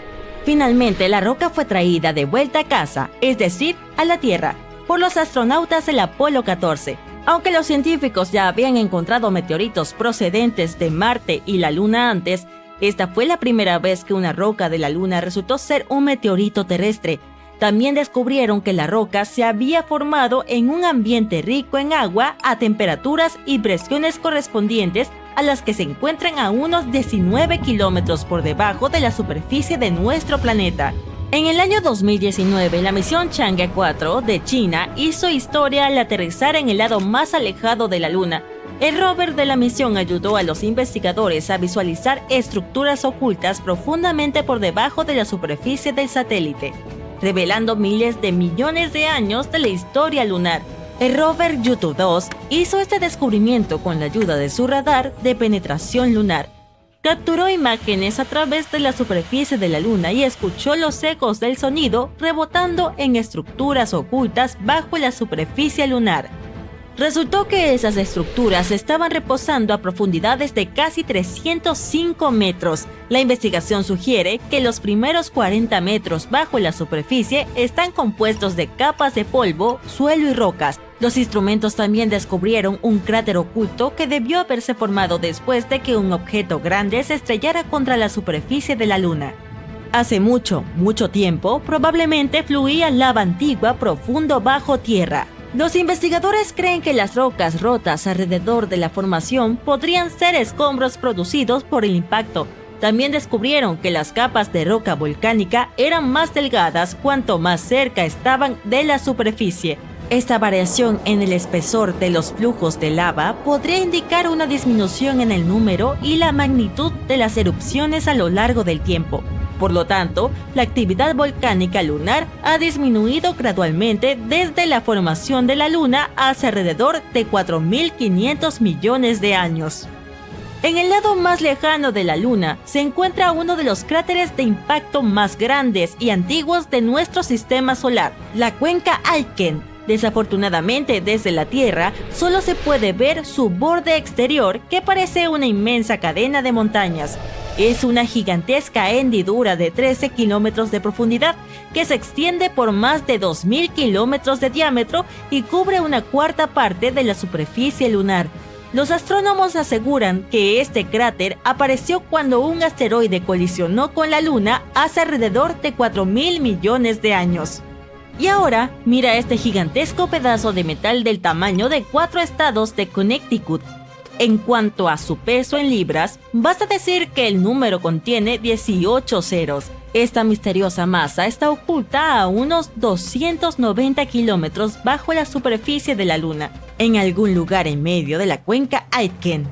Finalmente, la roca fue traída de vuelta a casa, es decir, a la Tierra, por los astronautas del Apolo 14. Aunque los científicos ya habían encontrado meteoritos procedentes de Marte y la Luna antes, esta fue la primera vez que una roca de la Luna resultó ser un meteorito terrestre. También descubrieron que la roca se había formado en un ambiente rico en agua a temperaturas y presiones correspondientes a las que se encuentran a unos 19 kilómetros por debajo de la superficie de nuestro planeta. En el año 2019, la misión Chang'e 4 de China hizo historia al aterrizar en el lado más alejado de la Luna. El rover de la misión ayudó a los investigadores a visualizar estructuras ocultas profundamente por debajo de la superficie del satélite, revelando miles de millones de años de la historia lunar. El rover Yutu 2 hizo este descubrimiento con la ayuda de su radar de penetración lunar. Capturó imágenes a través de la superficie de la Luna y escuchó los ecos del sonido rebotando en estructuras ocultas bajo la superficie lunar. Resultó que esas estructuras estaban reposando a profundidades de casi 305 metros. La investigación sugiere que los primeros 40 metros bajo la superficie están compuestos de capas de polvo, suelo y rocas. Los instrumentos también descubrieron un cráter oculto que debió haberse formado después de que un objeto grande se estrellara contra la superficie de la Luna. Hace mucho tiempo, probablemente fluía lava antigua profundo bajo tierra. Los investigadores creen que las rocas rotas alrededor de la formación podrían ser escombros producidos por el impacto. También descubrieron que las capas de roca volcánica eran más delgadas cuanto más cerca estaban de la superficie. Esta variación en el espesor de los flujos de lava podría indicar una disminución en el número y la magnitud de las erupciones a lo largo del tiempo. Por lo tanto, la actividad volcánica lunar ha disminuido gradualmente desde la formación de la Luna hace alrededor de 4.500 millones de años. En el lado más lejano de la Luna se encuentra uno de los cráteres de impacto más grandes y antiguos de nuestro sistema solar, la cuenca Aitken. Desafortunadamente, desde la Tierra solo se puede ver su borde exterior, que parece una inmensa cadena de montañas. Es una gigantesca hendidura de 13 kilómetros de profundidad que se extiende por más de 2.000 kilómetros de diámetro y cubre una cuarta parte de la superficie lunar. Los astrónomos aseguran que este cráter apareció cuando un asteroide colisionó con la Luna hace alrededor de 4.000 millones de años. Y ahora, mira este gigantesco pedazo de metal del tamaño de 4 estados de Connecticut. En cuanto a su peso en libras, basta decir que el número contiene 18 ceros. Esta misteriosa masa está oculta a unos 290 kilómetros bajo la superficie de la Luna, en algún lugar en medio de la cuenca Aitken.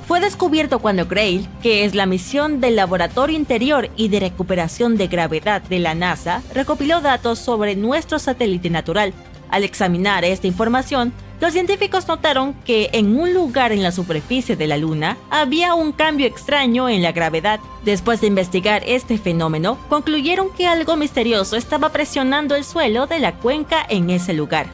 Fue descubierto cuando Grail, que es la misión del Laboratorio Interior y de Recuperación de Gravedad de la NASA, recopiló datos sobre nuestro satélite natural. Al examinar esta información, los científicos notaron que en un lugar en la superficie de la Luna había un cambio extraño en la gravedad. Después de investigar este fenómeno, concluyeron que algo misterioso estaba presionando el suelo de la cuenca en ese lugar.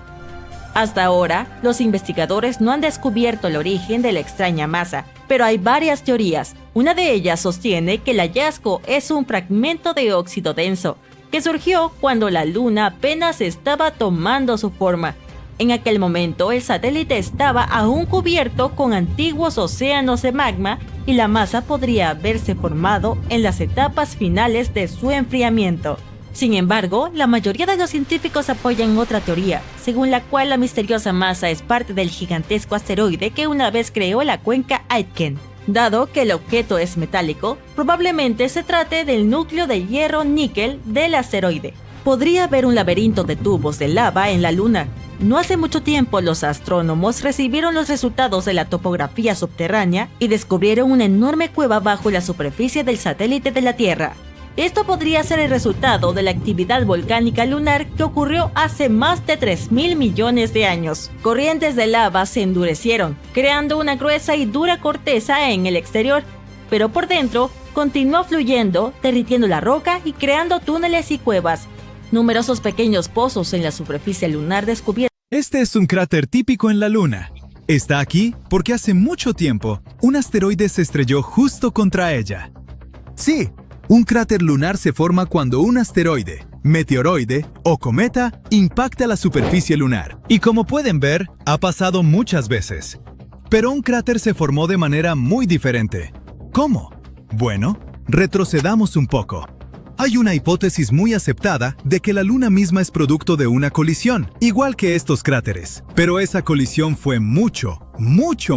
Hasta ahora, los investigadores no han descubierto el origen de la extraña masa, pero hay varias teorías. Una de ellas sostiene que el hallazgo es un fragmento de óxido denso, que surgió cuando la Luna apenas estaba tomando su forma. En aquel momento, el satélite estaba aún cubierto con antiguos océanos de magma y la masa podría haberse formado en las etapas finales de su enfriamiento. Sin embargo, la mayoría de los científicos apoyan otra teoría, según la cual la misteriosa masa es parte del gigantesco asteroide que una vez creó la cuenca Aitken. Dado que el objeto es metálico, probablemente se trate del núcleo de hierro-níquel del asteroide. Podría haber un laberinto de tubos de lava en la Luna. No hace mucho tiempo, los astrónomos recibieron los resultados de la topografía subterránea y descubrieron una enorme cueva bajo la superficie del satélite de la Tierra. Esto podría ser el resultado de la actividad volcánica lunar que ocurrió hace más de 3.000 millones de años. Corrientes de lava se endurecieron, creando una gruesa y dura corteza en el exterior, pero por dentro continuó fluyendo, derritiendo la roca y creando túneles y cuevas. Numerosos pequeños pozos en la superficie lunar descubiertos. Este es un cráter típico en la Luna. Está aquí porque hace mucho tiempo un asteroide se estrelló justo contra ella. Sí, un cráter lunar se forma cuando un asteroide, meteoroide o cometa impacta la superficie lunar. Y como pueden ver, ha pasado muchas veces. Pero un cráter se formó de manera muy diferente. ¿Cómo? Bueno, retrocedamos un poco. Hay una hipótesis muy aceptada de que la Luna misma es producto de una colisión, igual que estos cráteres. Pero esa colisión fue mucho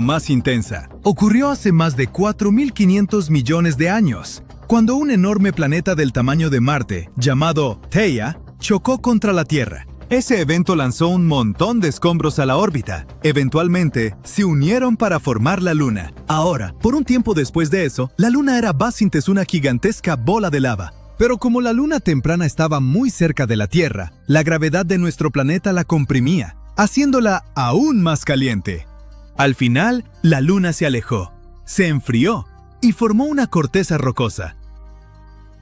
más intensa. Ocurrió hace más de 4.500 millones de años, cuando un enorme planeta del tamaño de Marte, llamado Theia, chocó contra la Tierra. Ese evento lanzó un montón de escombros a la órbita. Eventualmente, se unieron para formar la Luna. Ahora, por un tiempo después de eso, la Luna era básicamente una gigantesca bola de lava. Pero como la Luna temprana estaba muy cerca de la Tierra, la gravedad de nuestro planeta la comprimía, haciéndola aún más caliente. Al final, la Luna se alejó, se enfrió y formó una corteza rocosa.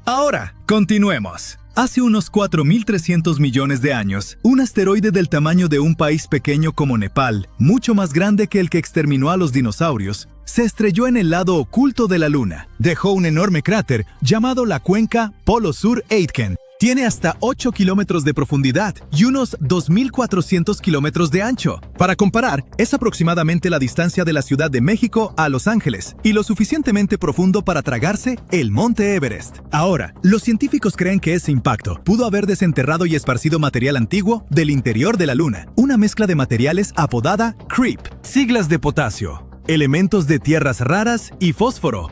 Ahora, continuemos. Hace unos 4.300 millones de años, un asteroide del tamaño de un país pequeño como Nepal, mucho más grande que el que exterminó a los dinosaurios, se estrelló en el lado oculto de la Luna. Dejó un enorme cráter llamado la cuenca Polo Sur Aitken. Tiene hasta 8 kilómetros de profundidad y unos 2.400 kilómetros de ancho. Para comparar, es aproximadamente la distancia de la Ciudad de México a Los Ángeles y lo suficientemente profundo para tragarse el Monte Everest. Ahora, los científicos creen que ese impacto pudo haber desenterrado y esparcido material antiguo del interior de la Luna, una mezcla de materiales apodada CREEP, siglas de potasio, elementos de tierras raras y fósforo.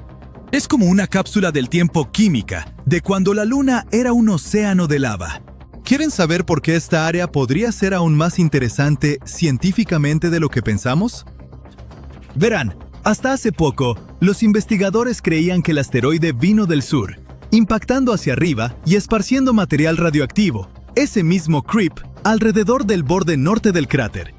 Es como una cápsula del tiempo química, de cuando la Luna era un océano de lava. ¿Quieren saber por qué esta área podría ser aún más interesante científicamente de lo que pensamos? Verán, hasta hace poco, los investigadores creían que el asteroide vino del sur, impactando hacia arriba y esparciendo material radioactivo, ese mismo CREEP, alrededor del borde norte del cráter.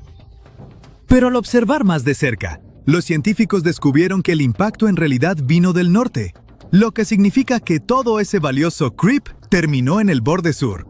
Pero al observar más de cerca, los científicos descubrieron que el impacto en realidad vino del norte, lo que significa que todo ese valioso CREEP terminó en el borde sur.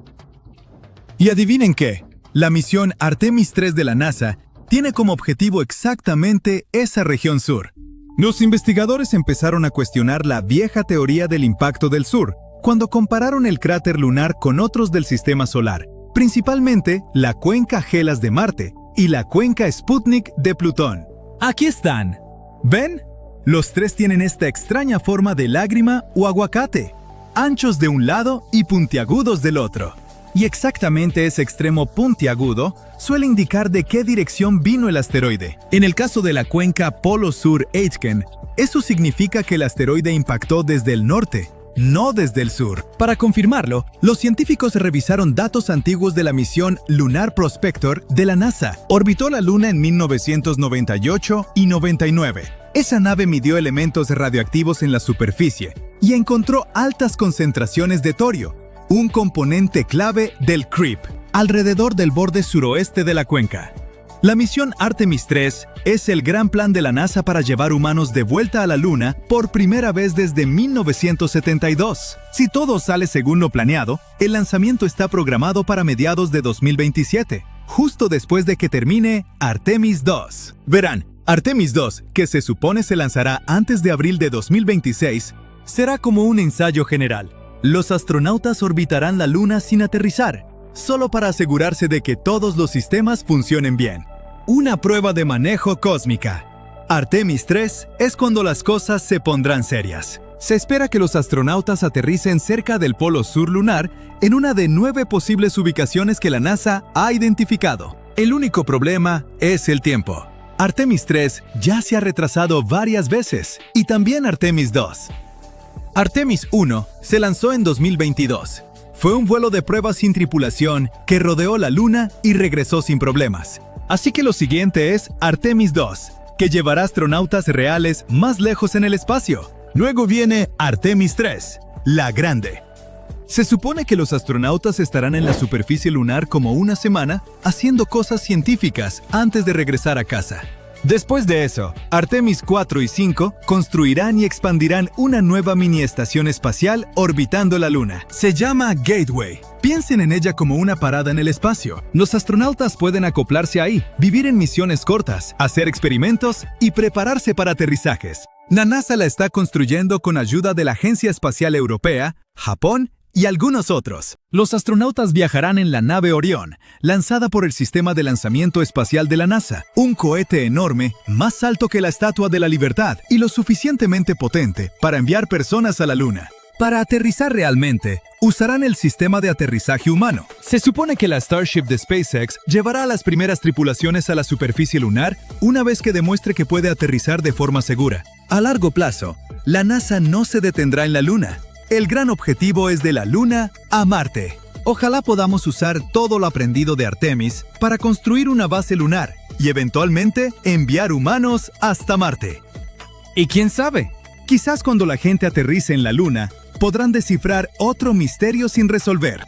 Y adivinen qué, la misión Artemis 3 de la NASA tiene como objetivo exactamente esa región sur. Los investigadores empezaron a cuestionar la vieja teoría del impacto del sur, cuando compararon el cráter lunar con otros del sistema solar, principalmente la cuenca Hellas de Marte y la cuenca Sputnik de Plutón. Aquí están. ¿Ven? Los tres tienen esta extraña forma de lágrima o aguacate, anchos de un lado y puntiagudos del otro. Y exactamente ese extremo puntiagudo suele indicar de qué dirección vino el asteroide. En el caso de la cuenca Polo Sur Aitken, eso significa que el asteroide impactó desde el norte, no desde el sur. Para confirmarlo, los científicos revisaron datos antiguos de la misión Lunar Prospector de la NASA. Orbitó la Luna en 1998 y 99. Esa nave midió elementos radioactivos en la superficie y encontró altas concentraciones de torio, un componente clave del CREEP, alrededor del borde suroeste de la cuenca. La misión Artemis 3 es el gran plan de la NASA para llevar humanos de vuelta a la Luna por primera vez desde 1972. Si todo sale según lo planeado, el lanzamiento está programado para mediados de 2027, justo después de que termine Artemis 2. Verán, Artemis 2, que se supone se lanzará antes de abril de 2026, será como un ensayo general. Los astronautas orbitarán la Luna sin aterrizar, solo para asegurarse de que todos los sistemas funcionen bien. Una prueba de manejo cósmica. Artemis 3 es cuando las cosas se pondrán serias. Se espera que los astronautas aterricen cerca del polo sur lunar en una de 9 posibles ubicaciones que la NASA ha identificado. El único problema es el tiempo. Artemis 3 ya se ha retrasado varias veces, y también Artemis 2. Artemis 1 se lanzó en 2022. Fue un vuelo de prueba sin tripulación que rodeó la Luna y regresó sin problemas. Así que lo siguiente es Artemis 2, que llevará astronautas reales más lejos en el espacio. Luego viene Artemis 3, la grande. Se supone que los astronautas estarán en la superficie lunar como una semana haciendo cosas científicas antes de regresar a casa. Después de eso, Artemis 4 y 5 construirán y expandirán una nueva mini estación espacial orbitando la Luna. Se llama Gateway. Piensen en ella como una parada en el espacio. Los astronautas pueden acoplarse ahí, vivir en misiones cortas, hacer experimentos y prepararse para aterrizajes. La NASA la está construyendo con ayuda de la Agencia Espacial Europea, Japón y algunos otros. Los astronautas viajarán en la nave Orión, lanzada por el Sistema de Lanzamiento Espacial de la NASA, un cohete enorme, más alto que la Estatua de la Libertad y lo suficientemente potente para enviar personas a la Luna. Para aterrizar realmente, usarán el sistema de aterrizaje humano. Se supone que la Starship de SpaceX llevará a las primeras tripulaciones a la superficie lunar una vez que demuestre que puede aterrizar de forma segura. A largo plazo, la NASA no se detendrá en la Luna. El gran objetivo es de la Luna a Marte. Ojalá podamos usar todo lo aprendido de Artemis para construir una base lunar y eventualmente enviar humanos hasta Marte. Y quién sabe, quizás cuando la gente aterrice en la Luna, podrán descifrar otro misterio sin resolver.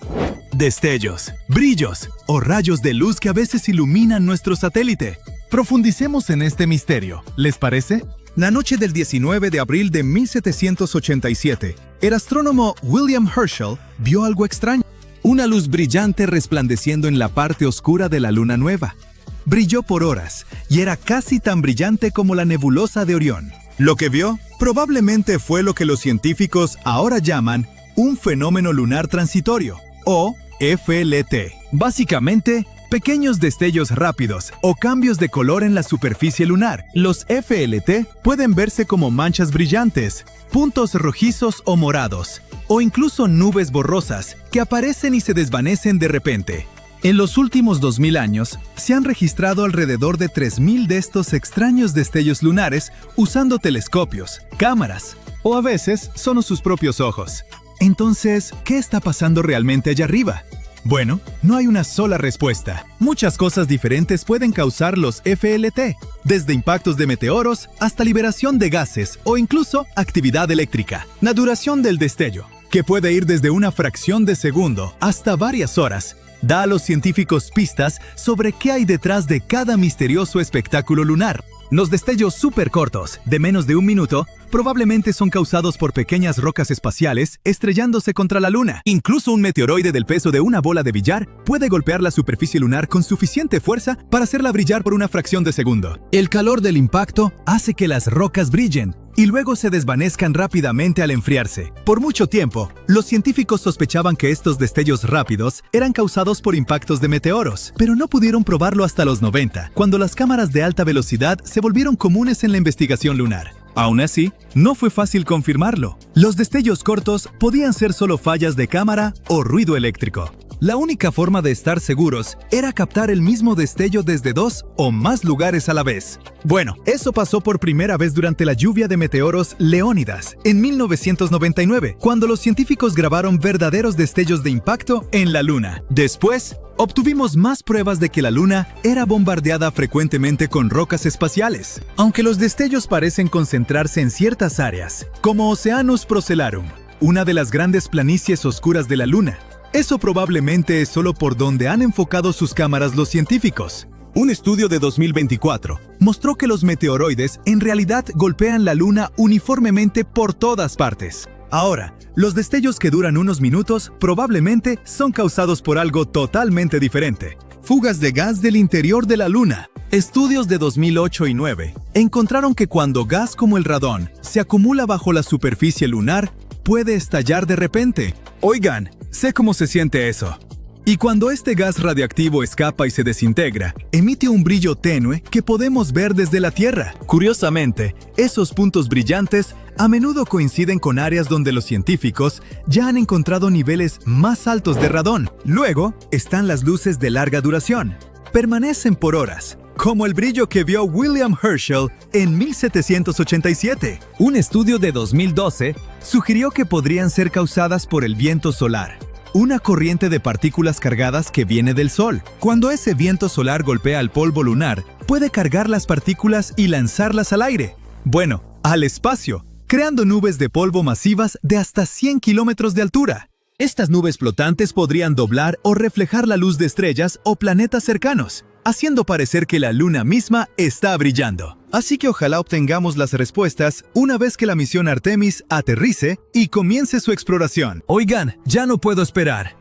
Destellos, brillos o rayos de luz que a veces iluminan nuestro satélite. Profundicemos en este misterio, ¿les parece? La noche del 19 de abril de 1787, el astrónomo William Herschel vio algo extraño. Una luz brillante resplandeciendo en la parte oscura de la luna nueva. Brilló por horas y era casi tan brillante como la nebulosa de Orión. Lo que vio probablemente fue lo que los científicos ahora llaman un fenómeno lunar transitorio, o FLT. Básicamente, pequeños destellos rápidos o cambios de color en la superficie lunar. Los FLT pueden verse como manchas brillantes, puntos rojizos o morados, o incluso nubes borrosas que aparecen y se desvanecen de repente. En los últimos 2000 años, se han registrado alrededor de 3000 de estos extraños destellos lunares usando telescopios, cámaras, o a veces son sus propios ojos. Entonces, ¿qué está pasando realmente allá arriba? Bueno, no hay una sola respuesta. Muchas cosas diferentes pueden causar los FLT, desde impactos de meteoros hasta liberación de gases o incluso actividad eléctrica. La duración del destello, que puede ir desde una fracción de segundo hasta varias horas, da a los científicos pistas sobre qué hay detrás de cada misterioso espectáculo lunar. Los destellos súper cortos, de menos de un minuto, probablemente son causados por pequeñas rocas espaciales estrellándose contra la Luna. Incluso un meteoroide del peso de una bola de billar puede golpear la superficie lunar con suficiente fuerza para hacerla brillar por una fracción de segundo. El calor del impacto hace que las rocas brillen y luego se desvanezcan rápidamente al enfriarse. Por mucho tiempo, los científicos sospechaban que estos destellos rápidos eran causados por impactos de meteoros, pero no pudieron probarlo hasta los 90, cuando las cámaras de alta velocidad se volvieron comunes en la investigación lunar. Aún así, no fue fácil confirmarlo. Los destellos cortos podían ser solo fallas de cámara o ruido eléctrico. La única forma de estar seguros era captar el mismo destello desde 2 o más lugares a la vez. Bueno, eso pasó por primera vez durante la lluvia de meteoros Leónidas, en 1999, cuando los científicos grabaron verdaderos destellos de impacto en la Luna. Después, obtuvimos más pruebas de que la Luna era bombardeada frecuentemente con rocas espaciales, aunque los destellos parecen concentrarse en ciertas áreas, como Oceanus Procellarum, una de las grandes planicies oscuras de la Luna. Eso probablemente es solo por donde han enfocado sus cámaras los científicos. Un estudio de 2024 mostró que los meteoroides en realidad golpean la Luna uniformemente por todas partes. Ahora, los destellos que duran unos minutos probablemente son causados por algo totalmente diferente. Fugas de gas del interior de la Luna. Estudios de 2008 y 2009 encontraron que cuando gas como el radón se acumula bajo la superficie lunar, puede estallar de repente. Oigan, sé cómo se siente eso. Y cuando este gas radiactivo escapa y se desintegra, emite un brillo tenue que podemos ver desde la Tierra. Curiosamente, esos puntos brillantes a menudo coinciden con áreas donde los científicos ya han encontrado niveles más altos de radón. Luego están las luces de larga duración. Permanecen por horas, como el brillo que vio William Herschel en 1787. Un estudio de 2012 sugirió que podrían ser causadas por el viento solar, una corriente de partículas cargadas que viene del Sol. Cuando ese viento solar golpea el polvo lunar, puede cargar las partículas y lanzarlas al aire. Bueno, al espacio, creando nubes de polvo masivas de hasta 100 kilómetros de altura. Estas nubes flotantes podrían doblar o reflejar la luz de estrellas o planetas cercanos, haciendo parecer que la Luna misma está brillando. Así que ojalá obtengamos las respuestas una vez que la misión Artemis aterrice y comience su exploración. Oigan, ya no puedo esperar.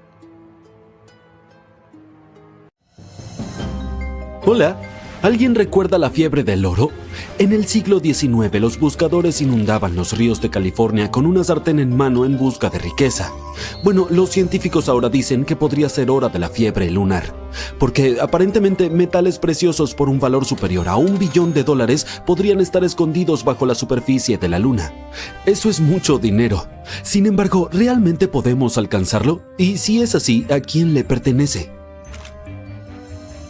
Hola, ¿alguien recuerda la fiebre del oro? En el siglo XIX, los buscadores inundaban los ríos de California con una sartén en mano en busca de riqueza. Bueno, los científicos ahora dicen que podría ser hora de la fiebre lunar, porque aparentemente metales preciosos por un valor superior a $1 billón podrían estar escondidos bajo la superficie de la Luna. Eso es mucho dinero. Sin embargo, ¿realmente podemos alcanzarlo? Y si es así, ¿a quién le pertenece?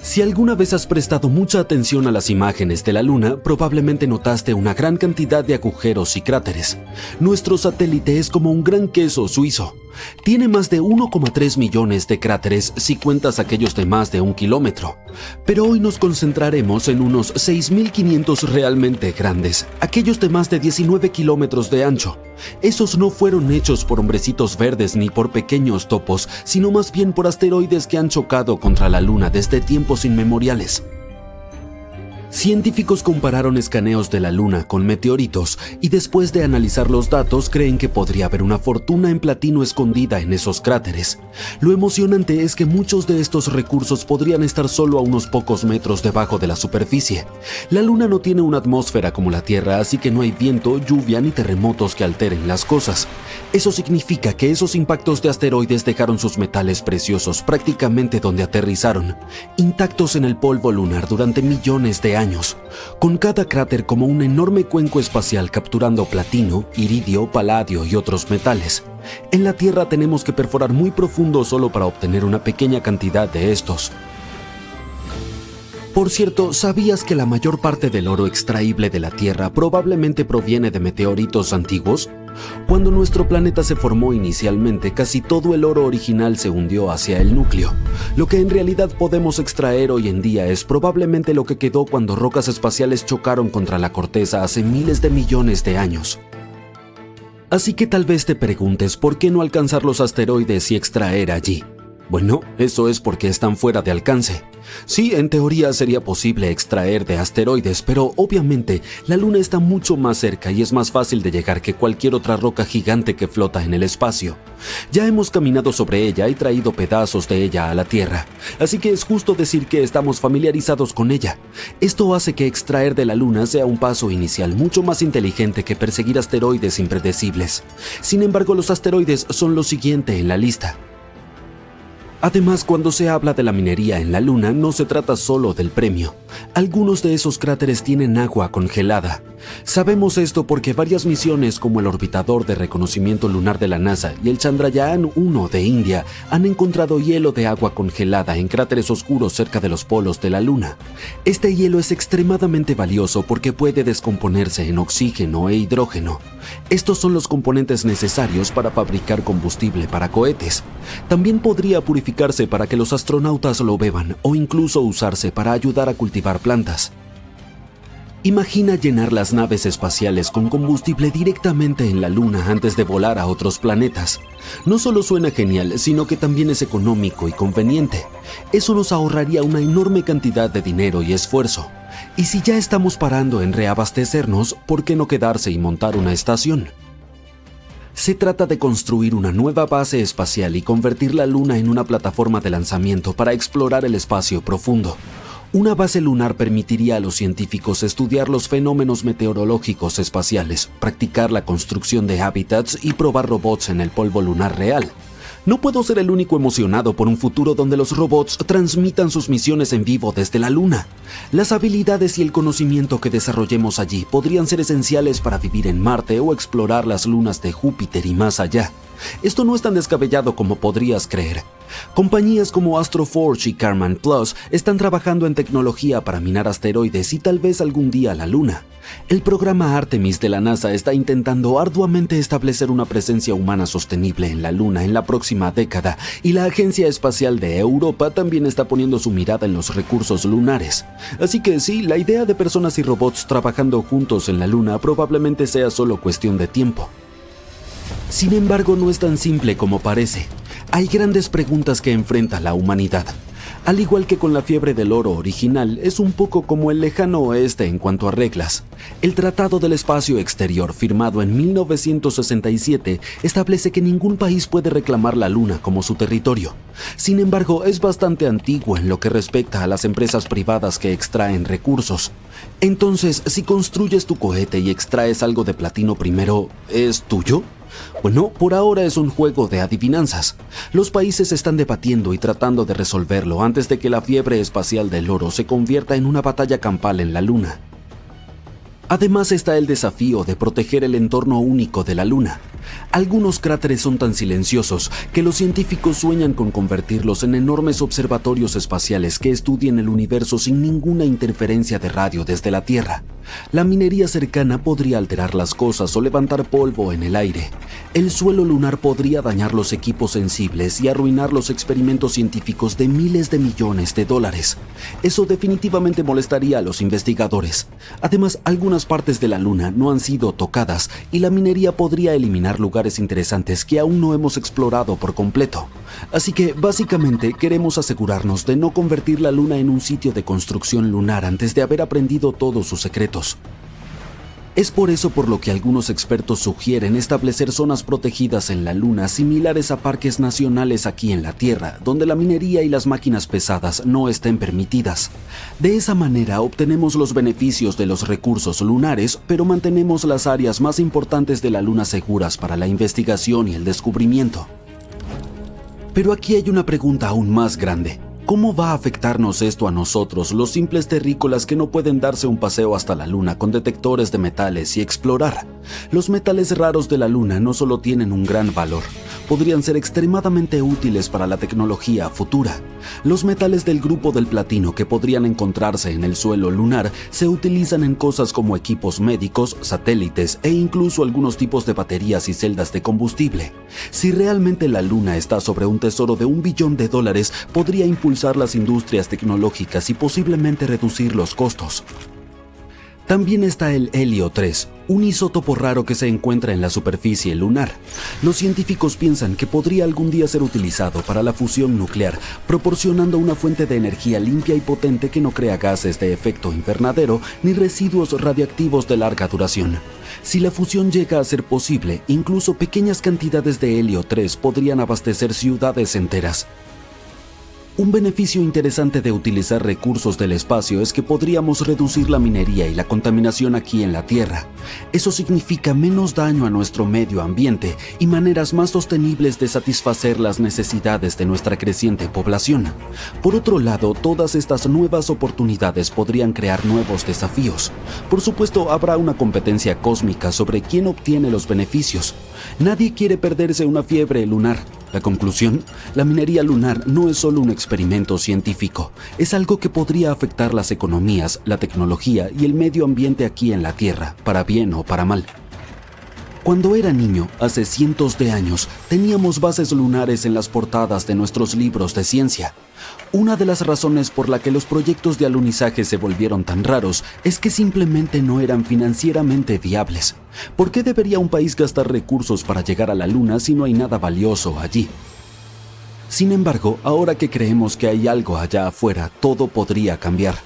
Si alguna vez has prestado mucha atención a las imágenes de la Luna, probablemente notaste una gran cantidad de agujeros y cráteres. Nuestro satélite es como un gran queso suizo. Tiene más de 1,3 millones de cráteres si cuentas aquellos de más de 1 kilómetro. Pero hoy nos concentraremos en unos 6.500 realmente grandes, aquellos de más de 19 kilómetros de ancho. Esos no fueron hechos por hombrecitos verdes ni por pequeños topos, sino más bien por asteroides que han chocado contra la Luna desde tiempos inmemoriales. Científicos compararon escaneos de la Luna con meteoritos y después de analizar los datos creen que podría haber una fortuna en platino escondida en esos cráteres. Lo emocionante es que muchos de estos recursos podrían estar solo a unos pocos metros debajo de la superficie. La Luna no tiene una atmósfera como la Tierra, así que no hay viento, lluvia ni terremotos que alteren las cosas. Eso significa que esos impactos de asteroides dejaron sus metales preciosos prácticamente donde aterrizaron, intactos en el polvo lunar durante millones de años, con cada cráter como un enorme cuenco espacial capturando platino, iridio, paladio y otros metales. En la Tierra tenemos que perforar muy profundo solo para obtener una pequeña cantidad de estos. Por cierto, ¿sabías que la mayor parte del oro extraíble de la Tierra probablemente proviene de meteoritos antiguos? Cuando nuestro planeta se formó inicialmente, casi todo el oro original se hundió hacia el núcleo. Lo que en realidad podemos extraer hoy en día es probablemente lo que quedó cuando rocas espaciales chocaron contra la corteza hace miles de millones de años. Así que tal vez te preguntes por qué no alcanzar los asteroides y extraer allí. Bueno, eso es porque están fuera de alcance. Sí, en teoría sería posible extraer de asteroides, pero obviamente la Luna está mucho más cerca y es más fácil de llegar que cualquier otra roca gigante que flota en el espacio. Ya hemos caminado sobre ella y traído pedazos de ella a la Tierra, así que es justo decir que estamos familiarizados con ella. Esto hace que extraer de la Luna sea un paso inicial mucho más inteligente que perseguir asteroides impredecibles. Sin embargo, los asteroides son lo siguiente en la lista. Además, cuando se habla de la minería en la Luna, no se trata solo del premio. Algunos de esos cráteres tienen agua congelada. Sabemos esto porque varias misiones como el Orbitador de Reconocimiento Lunar de la NASA y el Chandrayaan-1 de India han encontrado hielo de agua congelada en cráteres oscuros cerca de los polos de la Luna. Este hielo es extremadamente valioso porque puede descomponerse en oxígeno e hidrógeno. Estos son los componentes necesarios para fabricar combustible para cohetes. También podría purificarse para que los astronautas lo beban o incluso usarse para ayudar a cultivar plantas. Imagina llenar las naves espaciales con combustible directamente en la Luna antes de volar a otros planetas. No solo suena genial, sino que también es económico y conveniente. Eso nos ahorraría una enorme cantidad de dinero y esfuerzo. Y si ya estamos parando en reabastecernos, ¿por qué no quedarse y montar una estación? Se trata de construir una nueva base espacial y convertir la Luna en una plataforma de lanzamiento para explorar el espacio profundo. Una base lunar permitiría a los científicos estudiar los fenómenos meteorológicos espaciales, practicar la construcción de hábitats y probar robots en el polvo lunar real. No puedo ser el único emocionado por un futuro donde los robots transmitan sus misiones en vivo desde la Luna. Las habilidades y el conocimiento que desarrollemos allí podrían ser esenciales para vivir en Marte o explorar las lunas de Júpiter y más allá. Esto no es tan descabellado como podrías creer. Compañías como Astroforge y Karman Plus están trabajando en tecnología para minar asteroides y tal vez algún día la Luna. El programa Artemis de la NASA está intentando arduamente establecer una presencia humana sostenible en la Luna en la próxima década, y la Agencia Espacial de Europa también está poniendo su mirada en los recursos lunares. Así que sí, la idea de personas y robots trabajando juntos en la Luna probablemente sea solo cuestión de tiempo. Sin embargo, no es tan simple como parece. Hay grandes preguntas que enfrenta la humanidad. Al igual que con la fiebre del oro original, es un poco como el lejano oeste en cuanto a reglas. El Tratado del Espacio Exterior, firmado en 1967, establece que ningún país puede reclamar la Luna como su territorio. Sin embargo, es bastante antiguo en lo que respecta a las empresas privadas que extraen recursos. Entonces, si construyes tu cohete y extraes algo de platino primero, ¿es tuyo? Bueno, por ahora es un juego de adivinanzas. Los países están debatiendo y tratando de resolverlo antes de que la fiebre espacial del oro se convierta en una batalla campal en la Luna. Además está el desafío de proteger el entorno único de la Luna. Algunos cráteres son tan silenciosos que los científicos sueñan con convertirlos en enormes observatorios espaciales que estudien el universo sin ninguna interferencia de radio desde la Tierra. La minería cercana podría alterar las cosas o levantar polvo en el aire. El suelo lunar podría dañar los equipos sensibles y arruinar los experimentos científicos de miles de millones de dólares. Eso definitivamente molestaría a los investigadores. Además, algunas partes de la Luna no han sido tocadas y la minería podría eliminar lugares interesantes que aún no hemos explorado por completo. Así que, básicamente, queremos asegurarnos de no convertir la Luna en un sitio de construcción lunar antes de haber aprendido todos sus secretos. Es por eso por lo que algunos expertos sugieren establecer zonas protegidas en la Luna similares a parques nacionales aquí en la Tierra, donde la minería y las máquinas pesadas no estén permitidas. De esa manera obtenemos los beneficios de los recursos lunares, pero mantenemos las áreas más importantes de la Luna seguras para la investigación y el descubrimiento. Pero aquí hay una pregunta aún más grande. ¿Cómo va a afectarnos esto a nosotros, los simples terrícolas que no pueden darse un paseo hasta la Luna con detectores de metales y explorar? Los metales raros de la Luna no solo tienen un gran valor, podrían ser extremadamente útiles para la tecnología futura. Los metales del grupo del platino que podrían encontrarse en el suelo lunar se utilizan en cosas como equipos médicos, satélites e incluso algunos tipos de baterías y celdas de combustible. Si realmente la Luna está sobre un tesoro de $1 billón, podría impulsar las industrias tecnológicas y posiblemente reducir los costos. También está el helio 3, un isótopo raro que se encuentra en la superficie lunar. Los científicos piensan que podría algún día ser utilizado para la fusión nuclear, proporcionando una fuente de energía limpia y potente que no crea gases de efecto invernadero ni residuos radiactivos de larga duración. Si la fusión llega a ser posible, incluso pequeñas cantidades de helio 3 podrían abastecer ciudades enteras. Un beneficio interesante de utilizar recursos del espacio es que podríamos reducir la minería y la contaminación aquí en la Tierra. Eso significa menos daño a nuestro medio ambiente y maneras más sostenibles de satisfacer las necesidades de nuestra creciente población. Por otro lado, todas estas nuevas oportunidades podrían crear nuevos desafíos. Por supuesto, habrá una competencia cósmica sobre quién obtiene los beneficios. Nadie quiere perderse una fiebre lunar. La conclusión, la minería lunar no es solo un experimento científico, es algo que podría afectar las economías, la tecnología y el medio ambiente aquí en la Tierra, para bien o para mal. Cuando era niño, hace cientos de años, teníamos bases lunares en las portadas de nuestros libros de ciencia. Una de las razones por la que los proyectos de alunizaje se volvieron tan raros es que simplemente no eran financieramente viables. ¿Por qué debería un país gastar recursos para llegar a la Luna si no hay nada valioso allí? Sin embargo, ahora que creemos que hay algo allá afuera, todo podría cambiar.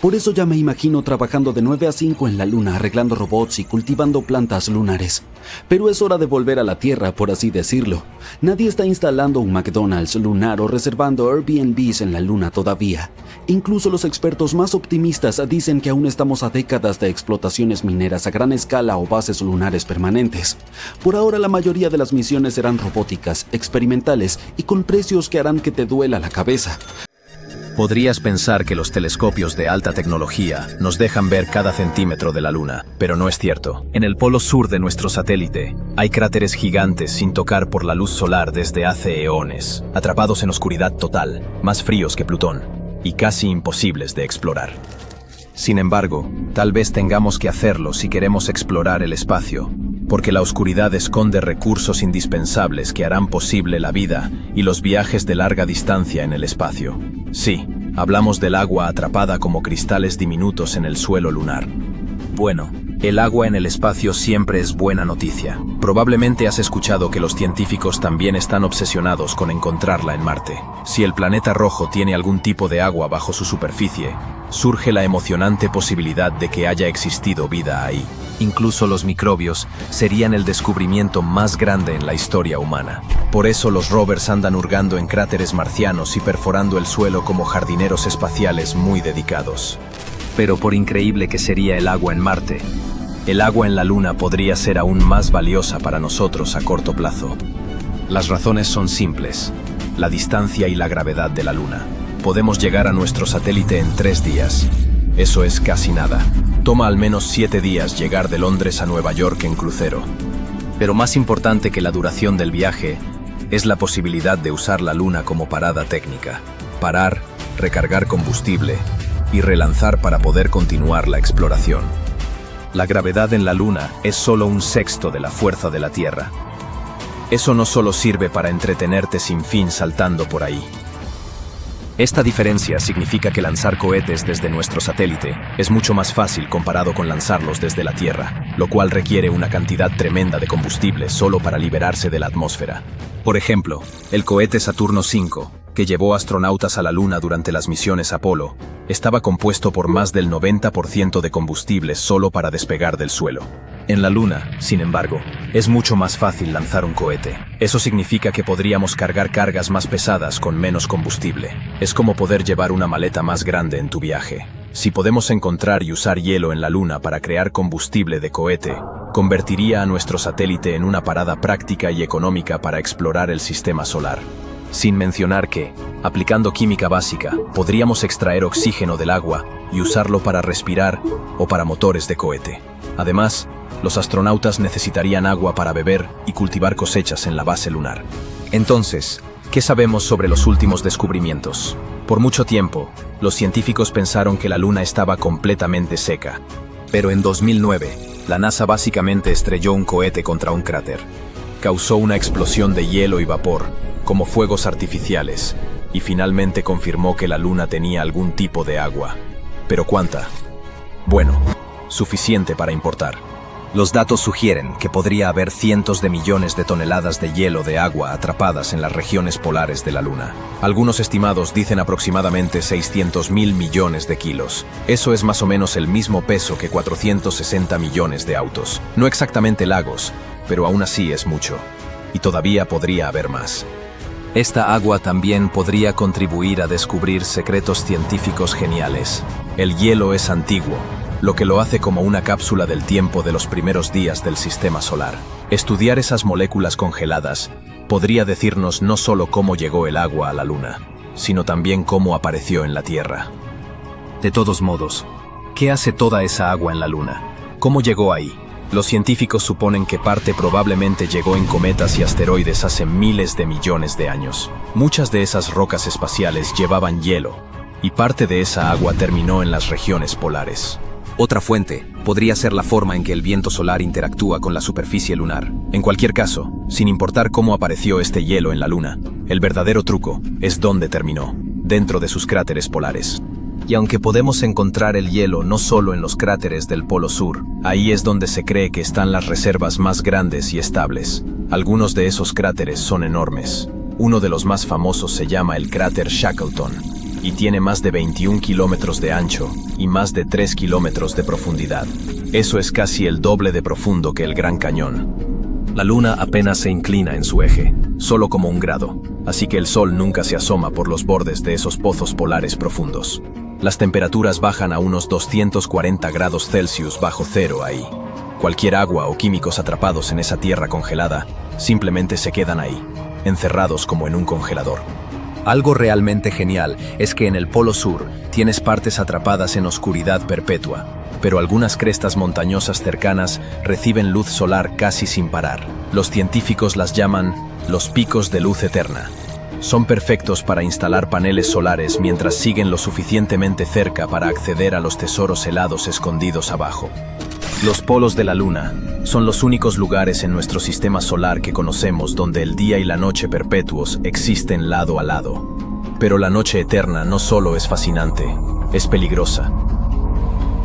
Por eso ya me imagino trabajando de 9 a 5 en la Luna arreglando robots y cultivando plantas lunares. Pero es hora de volver a la Tierra, por así decirlo. Nadie está instalando un McDonald's lunar o reservando Airbnbs en la Luna todavía. Incluso los expertos más optimistas dicen que aún estamos a décadas de explotaciones mineras a gran escala o bases lunares permanentes. Por ahora la mayoría de las misiones serán robóticas, experimentales y con precios que harán que te duela la cabeza. Podrías pensar que los telescopios de alta tecnología nos dejan ver cada centímetro de la Luna, pero no es cierto. En el polo sur de nuestro satélite, hay cráteres gigantes sin tocar por la luz solar desde hace eones, atrapados en oscuridad total, más fríos que Plutón, y casi imposibles de explorar. Sin embargo, tal vez tengamos que hacerlo si queremos explorar el espacio, porque la oscuridad esconde recursos indispensables que harán posible la vida y los viajes de larga distancia en el espacio. Sí, hablamos del agua atrapada como cristales diminutos en el suelo lunar. Bueno, el agua en el espacio siempre es buena noticia. Probablemente has escuchado que los científicos también están obsesionados con encontrarla en Marte. Si el planeta rojo tiene algún tipo de agua bajo su superficie, surge la emocionante posibilidad de que haya existido vida ahí. Incluso los microbios serían el descubrimiento más grande en la historia humana. Por eso los rovers andan hurgando en cráteres marcianos y perforando el suelo como jardineros espaciales muy dedicados. Pero por increíble que sería el agua en Marte, el agua en la Luna podría ser aún más valiosa para nosotros a corto plazo. Las razones son simples: la distancia y la gravedad de la Luna. Podemos llegar a nuestro satélite en 3 días. Eso es casi nada. Toma al menos 7 días llegar de Londres a Nueva York en crucero. Pero más importante que la duración del viaje es la posibilidad de usar la Luna como parada técnica. Parar, recargar combustible y relanzar para poder continuar la exploración. La gravedad en la Luna es solo 1/6 de la fuerza de la Tierra. Eso no solo sirve para entretenerte sin fin saltando por ahí. Esta diferencia significa que lanzar cohetes desde nuestro satélite es mucho más fácil comparado con lanzarlos desde la Tierra, lo cual requiere una cantidad tremenda de combustible solo para liberarse de la atmósfera. Por ejemplo, el cohete Saturno V, que llevó astronautas a la Luna durante las misiones Apolo, estaba compuesto por más del 90% de combustible solo para despegar del suelo. En la Luna, sin embargo, es mucho más fácil lanzar un cohete. Eso significa que podríamos cargar cargas más pesadas con menos combustible. Es como poder llevar una maleta más grande en tu viaje. Si podemos encontrar y usar hielo en la Luna para crear combustible de cohete, convertiría a nuestro satélite en una parada práctica y económica para explorar el sistema solar. Sin mencionar que, aplicando química básica, podríamos extraer oxígeno del agua y usarlo para respirar o para motores de cohete. Además, los astronautas necesitarían agua para beber y cultivar cosechas en la base lunar. Entonces, ¿qué sabemos sobre los últimos descubrimientos? Por mucho tiempo, los científicos pensaron que la Luna estaba completamente seca. Pero en 2009, la NASA básicamente estrelló un cohete contra un cráter. Causó una explosión de hielo y vapor, como fuegos artificiales, y finalmente confirmó que la Luna tenía algún tipo de agua. ¿Pero cuánta? Bueno, suficiente para importar. Los datos sugieren que podría haber cientos de millones de toneladas de hielo de agua atrapadas en las regiones polares de la Luna. Algunos estimados dicen aproximadamente 600.000 millones de kilos. Eso es más o menos el mismo peso que 460 millones de autos. No exactamente lagos, pero aún así es mucho. Y todavía podría haber más. Esta agua también podría contribuir a descubrir secretos científicos geniales. El hielo es antiguo, lo que lo hace como una cápsula del tiempo de los primeros días del sistema solar. Estudiar esas moléculas congeladas podría decirnos no solo cómo llegó el agua a la Luna, sino también cómo apareció en la Tierra. De todos modos, ¿qué hace toda esa agua en la Luna? ¿Cómo llegó ahí? Los científicos suponen que parte probablemente llegó en cometas y asteroides hace miles de millones de años. Muchas de esas rocas espaciales llevaban hielo, y parte de esa agua terminó en las regiones polares. Otra fuente podría ser la forma en que el viento solar interactúa con la superficie lunar. En cualquier caso, sin importar cómo apareció este hielo en la Luna, el verdadero truco es dónde terminó, dentro de sus cráteres polares. Y aunque podemos encontrar el hielo no solo en los cráteres del Polo Sur, ahí es donde se cree que están las reservas más grandes y estables. Algunos de esos cráteres son enormes. Uno de los más famosos se llama el cráter Shackleton, y tiene más de 21 kilómetros de ancho y más de 3 kilómetros de profundidad. Eso es casi el doble de profundo que el Gran Cañón. La Luna apenas se inclina en su eje, solo como 1 grado, así que el Sol nunca se asoma por los bordes de esos pozos polares profundos. Las temperaturas bajan a unos 240 grados Celsius bajo cero ahí. Cualquier agua o químicos atrapados en esa tierra congelada simplemente se quedan ahí, encerrados como en un congelador. Algo realmente genial es que en el Polo Sur tienes partes atrapadas en oscuridad perpetua, pero algunas crestas montañosas cercanas reciben luz solar casi sin parar. Los científicos las llaman los picos de luz eterna. Son perfectos para instalar paneles solares mientras siguen lo suficientemente cerca para acceder a los tesoros helados escondidos abajo. Los polos de la Luna son los únicos lugares en nuestro sistema solar que conocemos donde el día y la noche perpetuos existen lado a lado. Pero la noche eterna no solo es fascinante, es peligrosa.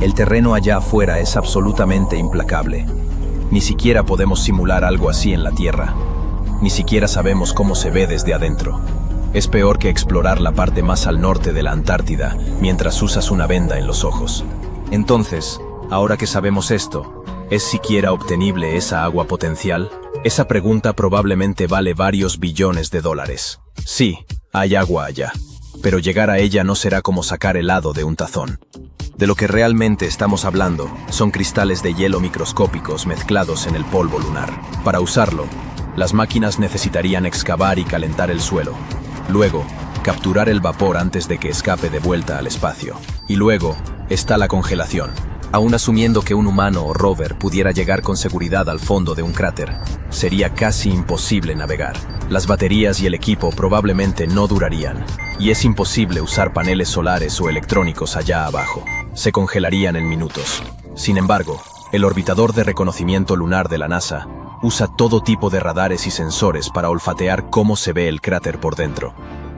El terreno allá afuera es absolutamente implacable. Ni siquiera podemos simular algo así en la Tierra. Ni siquiera sabemos cómo se ve desde adentro. Es peor que explorar la parte más al norte de la Antártida mientras usas una venda en los ojos. Entonces, ahora que sabemos esto, ¿es siquiera obtenible esa agua potencial? Esa pregunta probablemente vale varios billones de dólares. Sí, hay agua allá, pero llegar a ella no será como sacar helado de un tazón. De lo que realmente estamos hablando son cristales de hielo microscópicos mezclados en el polvo lunar. Para usarlo, las máquinas necesitarían excavar y calentar el suelo. Luego, capturar el vapor antes de que escape de vuelta al espacio. Y luego, está la congelación. Aún asumiendo que un humano o rover pudiera llegar con seguridad al fondo de un cráter, sería casi imposible navegar. Las baterías y el equipo probablemente no durarían, y es imposible usar paneles solares o electrónicos allá abajo. Se congelarían en minutos. Sin embargo, el orbitador de reconocimiento lunar de la NASA usa todo tipo de radares y sensores para olfatear cómo se ve el cráter por dentro.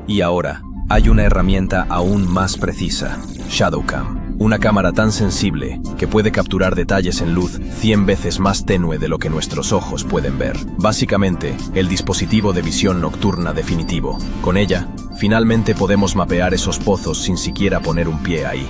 Y ahora, hay una herramienta aún más precisa, ShadowCam. Una cámara tan sensible que puede capturar detalles en luz 100 veces más tenue de lo que nuestros ojos pueden ver. Básicamente, el dispositivo de visión nocturna definitivo. Con ella, finalmente podemos mapear esos pozos sin siquiera poner un pie ahí.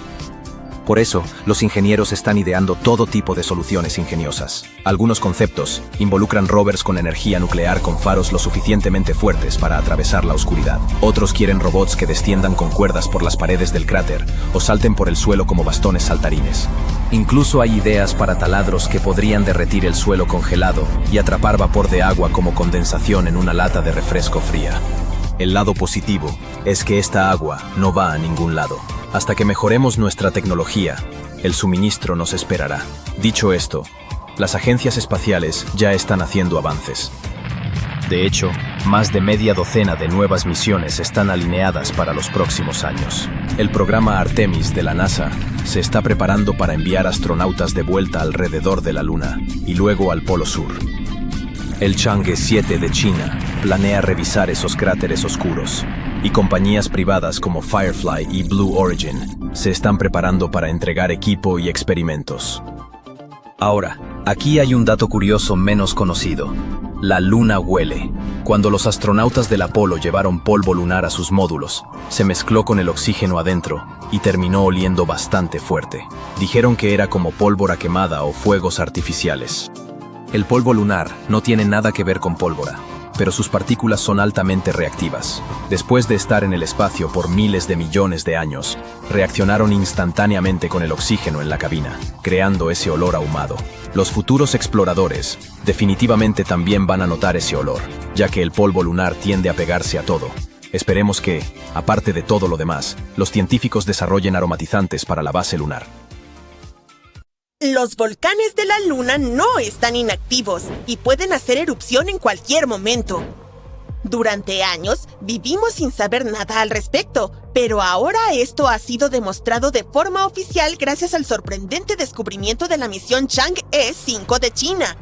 Por eso, los ingenieros están ideando todo tipo de soluciones ingeniosas. Algunos conceptos involucran rovers con energía nuclear con faros lo suficientemente fuertes para atravesar la oscuridad. Otros quieren robots que desciendan con cuerdas por las paredes del cráter o salten por el suelo como bastones saltarines. Incluso hay ideas para taladros que podrían derretir el suelo congelado y atrapar vapor de agua como condensación en una lata de refresco fría. El lado positivo es que esta agua no va a ningún lado. Hasta que mejoremos nuestra tecnología, el suministro nos esperará. Dicho esto, las agencias espaciales ya están haciendo avances. De hecho, más de media docena de nuevas misiones están alineadas para los próximos años. El programa Artemis de la NASA se está preparando para enviar astronautas de vuelta alrededor de la Luna y luego al Polo Sur. El Chang'e 7 de China planea revisar esos cráteres oscuros, y compañías privadas como Firefly y Blue Origin se están preparando para entregar equipo y experimentos. Ahora, aquí hay un dato curioso menos conocido. La Luna huele. Cuando los astronautas del Apolo llevaron polvo lunar a sus módulos, se mezcló con el oxígeno adentro y terminó oliendo bastante fuerte. Dijeron que era como pólvora quemada o fuegos artificiales. El polvo lunar no tiene nada que ver con pólvora. pero sus partículas son altamente reactivas. Después de estar en el espacio por miles de millones de años, reaccionaron instantáneamente con el oxígeno en la cabina, creando ese olor ahumado. Los futuros exploradores definitivamente también van a notar ese olor, ya que el polvo lunar tiende a pegarse a todo. Esperemos que, aparte de todo lo demás, los científicos desarrollen aromatizantes para la base lunar. Los volcanes de la Luna no están inactivos y pueden hacer erupción en cualquier momento. Durante años vivimos sin saber nada al respecto, pero ahora esto ha sido demostrado de forma oficial gracias al sorprendente descubrimiento de la misión Chang'e 5 de China.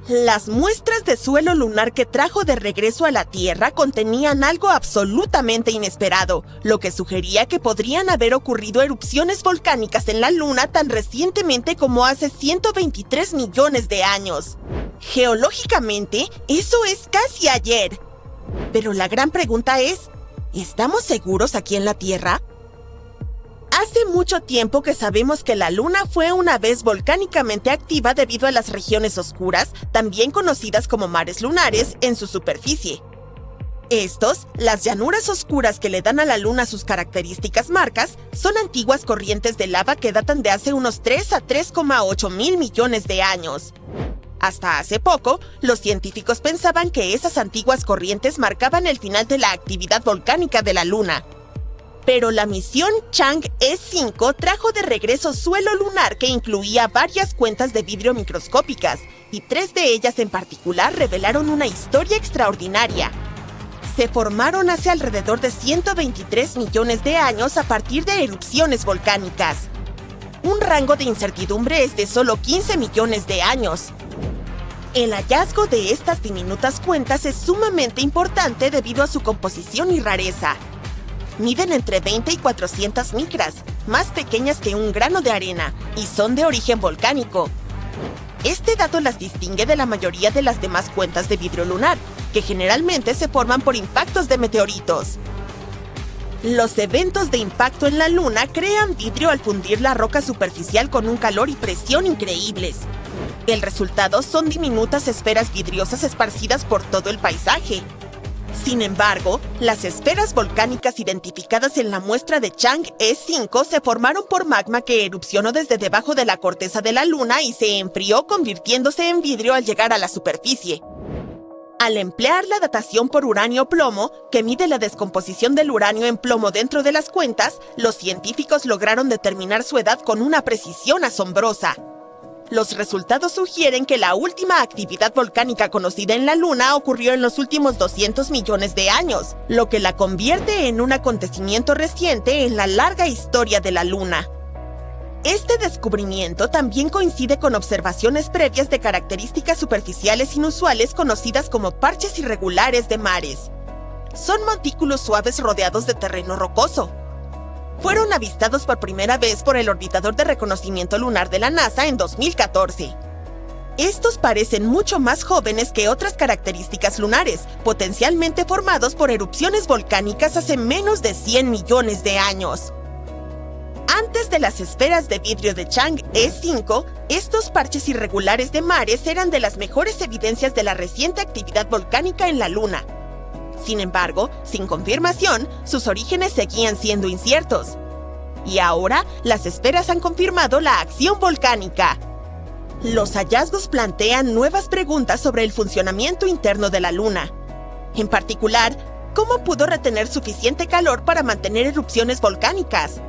Las muestras de suelo lunar que trajo de regreso a la Tierra contenían algo absolutamente inesperado, lo que sugería que podrían haber ocurrido erupciones volcánicas en la Luna tan recientemente como hace 123 millones de años. Geológicamente, eso es casi ayer. Pero la gran pregunta es, ¿estamos seguros aquí en la Tierra? Hace mucho tiempo que sabemos que la Luna fue una vez volcánicamente activa debido a las regiones oscuras, también conocidas como mares lunares, en su superficie. Estos, las llanuras oscuras que le dan a la Luna sus características marcas, son antiguas corrientes de lava que datan de hace unos 3 a 3,8 mil millones de años. Hasta hace poco, los científicos pensaban que esas antiguas corrientes marcaban el final de la actividad volcánica de la Luna. Pero la misión Chang'e 5 trajo de regreso suelo lunar que incluía varias cuentas de vidrio microscópicas, y 3 de ellas en particular revelaron una historia extraordinaria. Se formaron hace alrededor de 123 millones de años a partir de erupciones volcánicas. Un rango de incertidumbre es de solo 15 millones de años. El hallazgo de estas diminutas cuentas es sumamente importante debido a su composición y rareza. Miden entre 20 y 400 micras, más pequeñas que un grano de arena, y son de origen volcánico. Este dato las distingue de la mayoría de las demás cuentas de vidrio lunar, que generalmente se forman por impactos de meteoritos. Los eventos de impacto en la Luna crean vidrio al fundir la roca superficial con un calor y presión increíbles. El resultado son diminutas esferas vidriosas esparcidas por todo el paisaje. Sin embargo, las esferas volcánicas identificadas en la muestra de Chang'e 5 se formaron por magma que erupcionó desde debajo de la corteza de la Luna y se enfrió convirtiéndose en vidrio al llegar a la superficie. Al emplear la datación por uranio-plomo, que mide la descomposición del uranio en plomo dentro de las cuentas, los científicos lograron determinar su edad con una precisión asombrosa. Los resultados sugieren que la última actividad volcánica conocida en la Luna ocurrió en los últimos 200 millones de años, lo que la convierte en un acontecimiento reciente en la larga historia de la Luna. Este descubrimiento también coincide con observaciones previas de características superficiales inusuales conocidas como parches irregulares de mares. Son montículos suaves rodeados de terreno rocoso. Fueron avistados por primera vez por el orbitador de reconocimiento lunar de la NASA en 2014. Estos parecen mucho más jóvenes que otras características lunares, potencialmente formados por erupciones volcánicas hace menos de 100 millones de años. Antes de las esferas de vidrio de Chang'e 5, estos parches irregulares de mares eran de las mejores evidencias de la reciente actividad volcánica en la Luna. Sin embargo, sin confirmación, sus orígenes seguían siendo inciertos. Y ahora, las esferas han confirmado la acción volcánica. Los hallazgos plantean nuevas preguntas sobre el funcionamiento interno de la Luna. En particular, ¿cómo pudo retener suficiente calor para mantener erupciones volcánicas?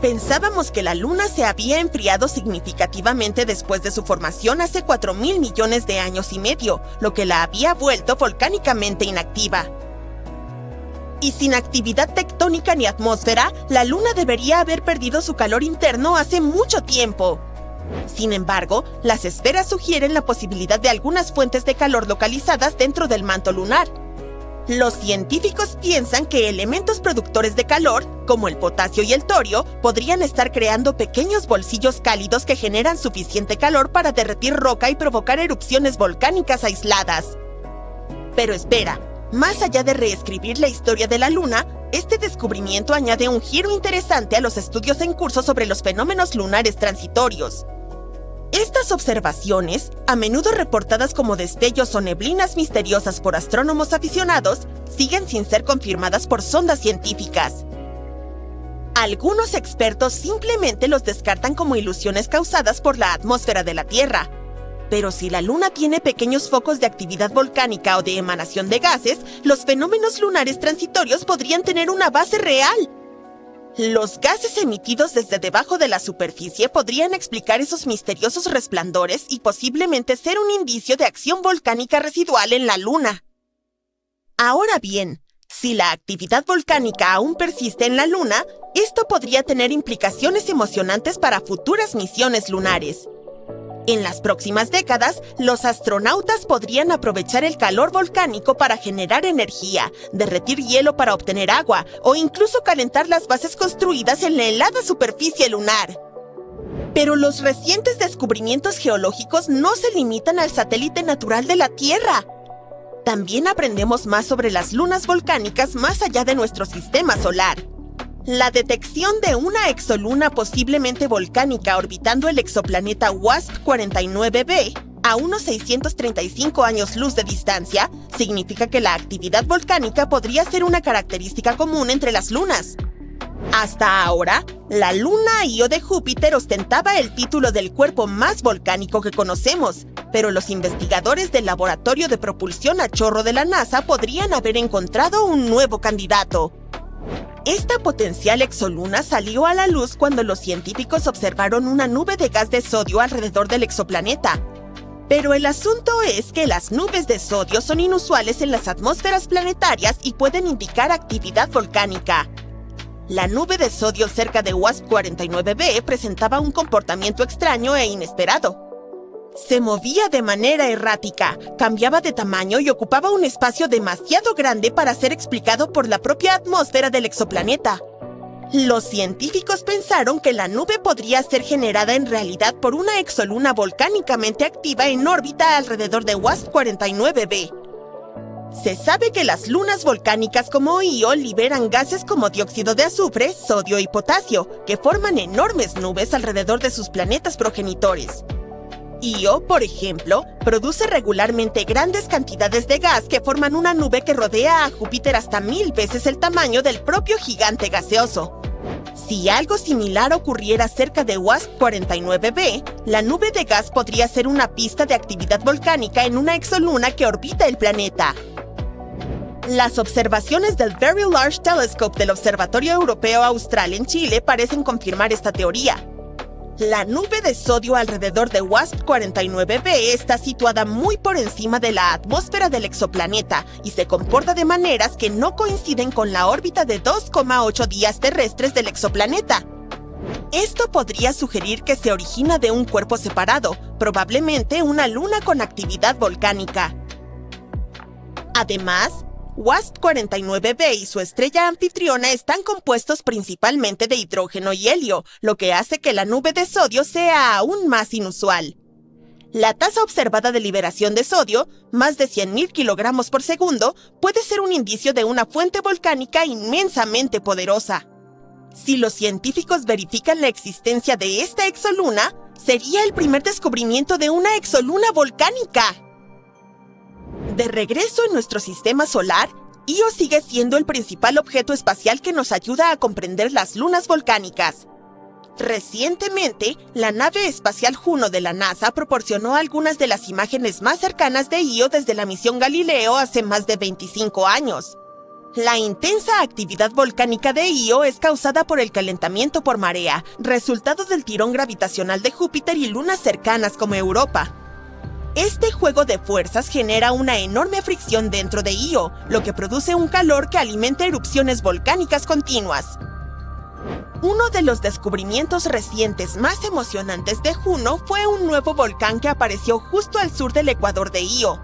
Pensábamos que la Luna se había enfriado significativamente después de su formación hace 4.000 millones de años y medio, lo que la había vuelto volcánicamente inactiva. Y sin actividad tectónica ni atmósfera, la Luna debería haber perdido su calor interno hace mucho tiempo. Sin embargo, las esferas sugieren la posibilidad de algunas fuentes de calor localizadas dentro del manto lunar. Los científicos piensan que elementos productores de calor, como el potasio y el torio, podrían estar creando pequeños bolsillos cálidos que generan suficiente calor para derretir roca y provocar erupciones volcánicas aisladas. Pero espera, más allá de reescribir la historia de la Luna, este descubrimiento añade un giro interesante a los estudios en curso sobre los fenómenos lunares transitorios. Estas observaciones, a menudo reportadas como destellos o neblinas misteriosas por astrónomos aficionados, siguen sin ser confirmadas por sondas científicas. Algunos expertos simplemente los descartan como ilusiones causadas por la atmósfera de la Tierra. Pero si la Luna tiene pequeños focos de actividad volcánica o de emanación de gases, los fenómenos lunares transitorios podrían tener una base real. Los gases emitidos desde debajo de la superficie podrían explicar esos misteriosos resplandores y posiblemente ser un indicio de acción volcánica residual en la Luna. Ahora bien, si la actividad volcánica aún persiste en la Luna, esto podría tener implicaciones emocionantes para futuras misiones lunares. En las próximas décadas, los astronautas podrían aprovechar el calor volcánico para generar energía, derretir hielo para obtener agua o incluso calentar las bases construidas en la helada superficie lunar. Pero los recientes descubrimientos geológicos no se limitan al satélite natural de la Tierra. También aprendemos más sobre las lunas volcánicas más allá de nuestro sistema solar. La detección de una exoluna posiblemente volcánica orbitando el exoplaneta WASP-49b a unos 635 años luz de distancia significa que la actividad volcánica podría ser una característica común entre las lunas. Hasta ahora, la luna Io de Júpiter ostentaba el título del cuerpo más volcánico que conocemos, pero los investigadores del Laboratorio de Propulsión a Chorro de la NASA podrían haber encontrado un nuevo candidato. Esta potencial exoluna salió a la luz cuando los científicos observaron una nube de gas de sodio alrededor del exoplaneta. Pero el asunto es que las nubes de sodio son inusuales en las atmósferas planetarias y pueden indicar actividad volcánica. La nube de sodio cerca de WASP-49b presentaba un comportamiento extraño e inesperado. Se movía de manera errática, cambiaba de tamaño y ocupaba un espacio demasiado grande para ser explicado por la propia atmósfera del exoplaneta. Los científicos pensaron que la nube podría ser generada en realidad por una exoluna volcánicamente activa en órbita alrededor de WASP-49b. Se sabe que las lunas volcánicas como Io liberan gases como dióxido de azufre, sodio y potasio, que forman enormes nubes alrededor de sus planetas progenitores. Io, por ejemplo, produce regularmente grandes cantidades de gas que forman una nube que rodea a Júpiter hasta 1000 veces el tamaño del propio gigante gaseoso. Si algo similar ocurriera cerca de WASP-49b, la nube de gas podría ser una pista de actividad volcánica en una exoluna que orbita el planeta. Las observaciones del Very Large Telescope del Observatorio Europeo Austral en Chile parecen confirmar esta teoría. La nube de sodio alrededor de WASP-49b está situada muy por encima de la atmósfera del exoplaneta y se comporta de maneras que no coinciden con la órbita de 2,8 días terrestres del exoplaneta. Esto podría sugerir que se origina de un cuerpo separado, probablemente una luna con actividad volcánica. Además, WASP-49b y su estrella anfitriona están compuestos principalmente de hidrógeno y helio, lo que hace que la nube de sodio sea aún más inusual. La tasa observada de liberación de sodio, más de 100.000 kilogramos por segundo, puede ser un indicio de una fuente volcánica inmensamente poderosa. Si los científicos verifican la existencia de esta exoluna, sería el primer descubrimiento de una exoluna volcánica. De regreso en nuestro sistema solar, Io sigue siendo el principal objeto espacial que nos ayuda a comprender las lunas volcánicas. Recientemente, la nave espacial Juno de la NASA proporcionó algunas de las imágenes más cercanas de Io desde la misión Galileo hace más de 25 años. La intensa actividad volcánica de Io es causada por el calentamiento por marea, resultado del tirón gravitacional de Júpiter y lunas cercanas como Europa. Este juego de fuerzas genera una enorme fricción dentro de Io, lo que produce un calor que alimenta erupciones volcánicas continuas. Uno de los descubrimientos recientes más emocionantes de Juno fue un nuevo volcán que apareció justo al sur del ecuador de Io.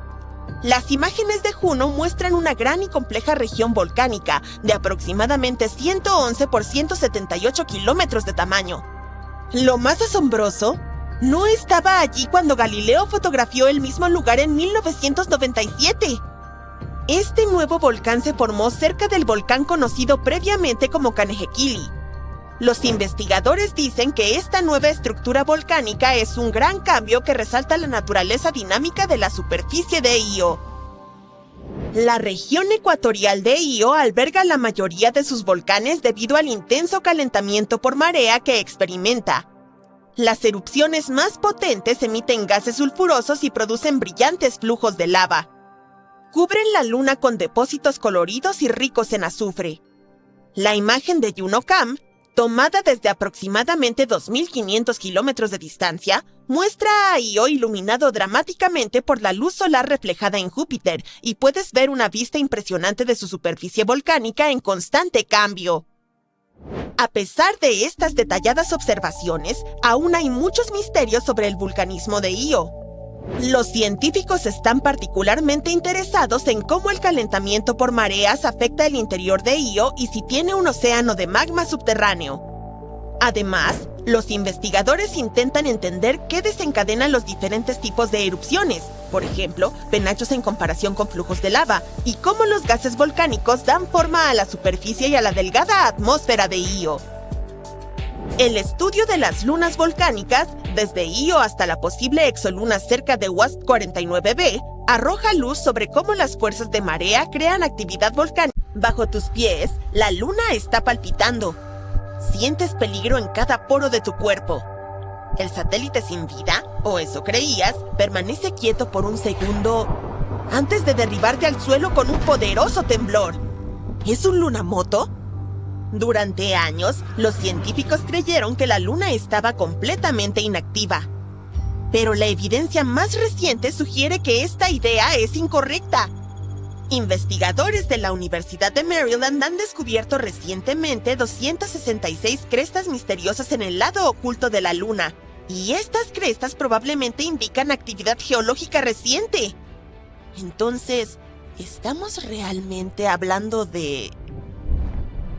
Las imágenes de Juno muestran una gran y compleja región volcánica de aproximadamente 111 por 178 kilómetros de tamaño. Lo más asombroso, no estaba allí cuando Galileo fotografió el mismo lugar en 1997. Este nuevo volcán se formó cerca del volcán conocido previamente como Kanehekili. Los investigadores dicen que esta nueva estructura volcánica es un gran cambio que resalta la naturaleza dinámica de la superficie de Io. La región ecuatorial de Io alberga la mayoría de sus volcanes debido al intenso calentamiento por marea que experimenta. Las erupciones más potentes emiten gases sulfurosos y producen brillantes flujos de lava. Cubren la luna con depósitos coloridos y ricos en azufre. La imagen de JunoCam, tomada desde aproximadamente 2.500 kilómetros de distancia, muestra a Io iluminado dramáticamente por la luz solar reflejada en Júpiter y puedes ver una vista impresionante de su superficie volcánica en constante cambio. A pesar de estas detalladas observaciones, aún hay muchos misterios sobre el vulcanismo de Io. Los científicos están particularmente interesados en cómo el calentamiento por mareas afecta el interior de Io y si tiene un océano de magma subterráneo. Además, los investigadores intentan entender qué desencadena los diferentes tipos de erupciones, por ejemplo, penachos en comparación con flujos de lava, y cómo los gases volcánicos dan forma a la superficie y a la delgada atmósfera de Io. El estudio de las lunas volcánicas, desde Io hasta la posible exoluna cerca de WASP 49b, arroja luz sobre cómo las fuerzas de marea crean actividad volcánica. Bajo tus pies, la luna está palpitando. Sientes peligro en cada poro de tu cuerpo. El satélite sin vida, o eso creías, permanece quieto por un segundo antes de derribarte al suelo con un poderoso temblor. ¿Es un lunamoto? Durante años, los científicos creyeron que la luna estaba completamente inactiva. Pero la evidencia más reciente sugiere que esta idea es incorrecta. Investigadores de la Universidad de Maryland han descubierto recientemente 266 crestas misteriosas en el lado oculto de la luna, y estas crestas probablemente indican actividad geológica reciente. Entonces, ¿estamos realmente hablando de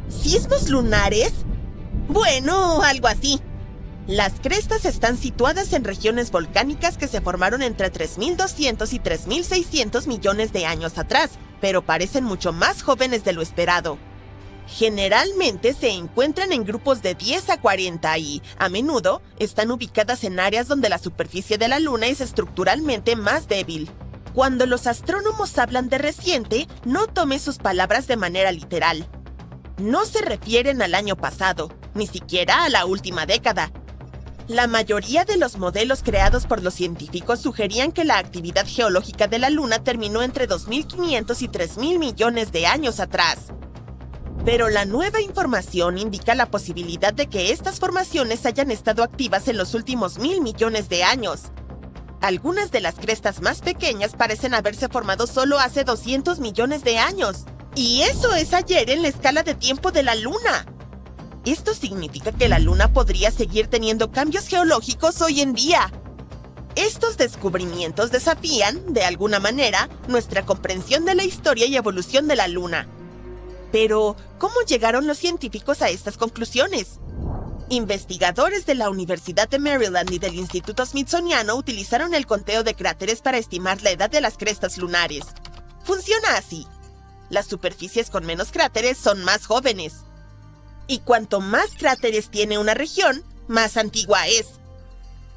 sismos lunares? Bueno, algo así. Las crestas están situadas en regiones volcánicas que se formaron entre 3.200 y 3.600 millones de años atrás, pero parecen mucho más jóvenes de lo esperado. Generalmente se encuentran en grupos de 10 a 40 y, a menudo, están ubicadas en áreas donde la superficie de la Luna es estructuralmente más débil. Cuando los astrónomos hablan de reciente, no tome sus palabras de manera literal. No se refieren al año pasado, ni siquiera a la última década. La mayoría de los modelos creados por los científicos sugerían que la actividad geológica de la Luna terminó entre 2.500 y 3.000 millones de años atrás. Pero la nueva información indica la posibilidad de que estas formaciones hayan estado activas en los últimos 1.000 millones de años. Algunas de las crestas más pequeñas parecen haberse formado solo hace 200 millones de años. Y eso es ayer en la escala de tiempo de la Luna. Esto significa que la Luna podría seguir teniendo cambios geológicos hoy en día. Estos descubrimientos desafían, de alguna manera, nuestra comprensión de la historia y evolución de la Luna. Pero, ¿cómo llegaron los científicos a estas conclusiones? Investigadores de la Universidad de Maryland y del Instituto Smithsoniano utilizaron el conteo de cráteres para estimar la edad de las crestas lunares. Funciona así. Las superficies con menos cráteres son más jóvenes. Y cuanto más cráteres tiene una región, más antigua es.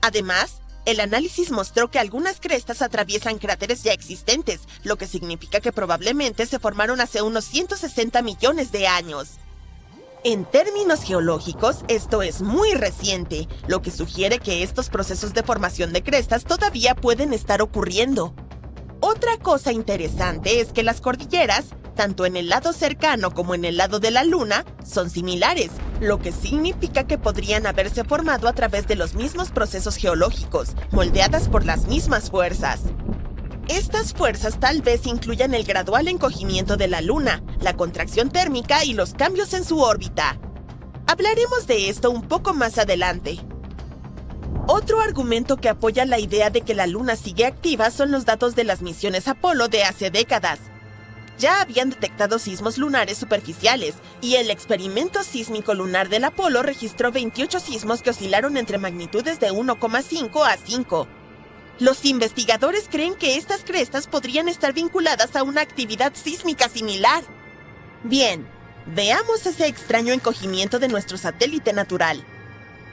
Además, el análisis mostró que algunas crestas atraviesan cráteres ya existentes, lo que significa que probablemente se formaron hace unos 160 millones de años. En términos geológicos, esto es muy reciente, lo que sugiere que estos procesos de formación de crestas todavía pueden estar ocurriendo. Otra cosa interesante es que las cordilleras, tanto en el lado cercano como en el lado de la Luna, son similares, lo que significa que podrían haberse formado a través de los mismos procesos geológicos, moldeadas por las mismas fuerzas. Estas fuerzas tal vez incluyan el gradual encogimiento de la Luna, la contracción térmica y los cambios en su órbita. Hablaremos de esto un poco más adelante. Otro argumento que apoya la idea de que la Luna sigue activa son los datos de las misiones Apolo de hace décadas. Ya habían detectado sismos lunares superficiales, y el experimento sísmico lunar del Apolo registró 28 sismos que oscilaron entre magnitudes de 1,5 a 5. Los investigadores creen que estas crestas podrían estar vinculadas a una actividad sísmica similar. Bien, Veamos ese extraño encogimiento de nuestro satélite natural.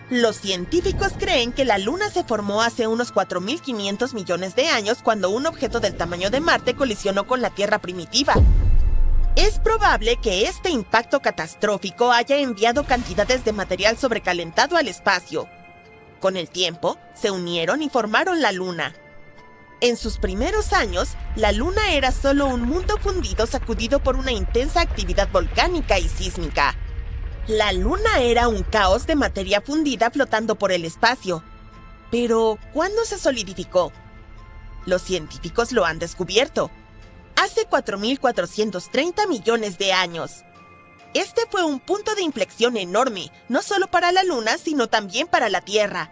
Los científicos creen que la Luna se formó hace unos 4.500 millones de años cuando un objeto del tamaño de Marte colisionó con la Tierra primitiva. Es probable que este impacto catastrófico haya enviado cantidades de material sobrecalentado al espacio. Con el tiempo, se unieron y formaron la Luna. En sus primeros años, la Luna era solo un mundo fundido sacudido por una intensa actividad volcánica y sísmica. La Luna era un caos de materia fundida flotando por el espacio. Pero, ¿cuándo se solidificó? Los científicos lo han descubierto. Hace 4.430 millones de años. Este fue un punto de inflexión enorme, no solo para la Luna, sino también para la Tierra.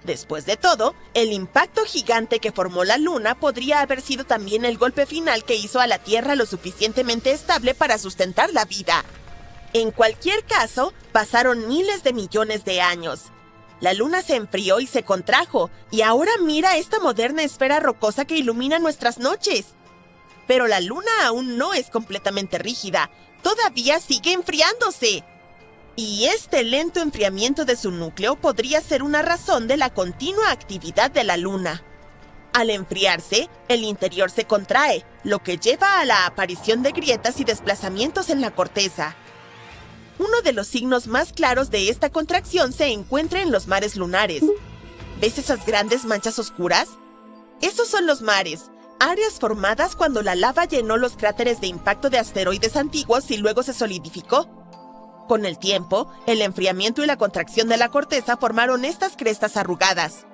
Después de todo, el impacto gigante que formó la Luna podría haber sido también el golpe final que hizo a la Tierra lo suficientemente estable para sustentar la vida. En cualquier caso, pasaron miles de millones de años. La Luna se enfrió y se contrajo, y ahora mira esta moderna esfera rocosa que ilumina nuestras noches. Pero la Luna aún no es completamente rígida, todavía sigue enfriándose. Y este lento enfriamiento de su núcleo podría ser una razón de la continua actividad de la Luna. Al enfriarse, el interior se contrae, lo que lleva a la aparición de grietas y desplazamientos en la corteza. Uno de los signos más claros de esta contracción se encuentra en los mares lunares. ¿Ves esas grandes manchas oscuras? Esos son los mares, áreas formadas cuando la lava llenó los cráteres de impacto de asteroides antiguos y luego se solidificó. Con el tiempo, el enfriamiento y la contracción de la corteza formaron estas crestas arrugadas.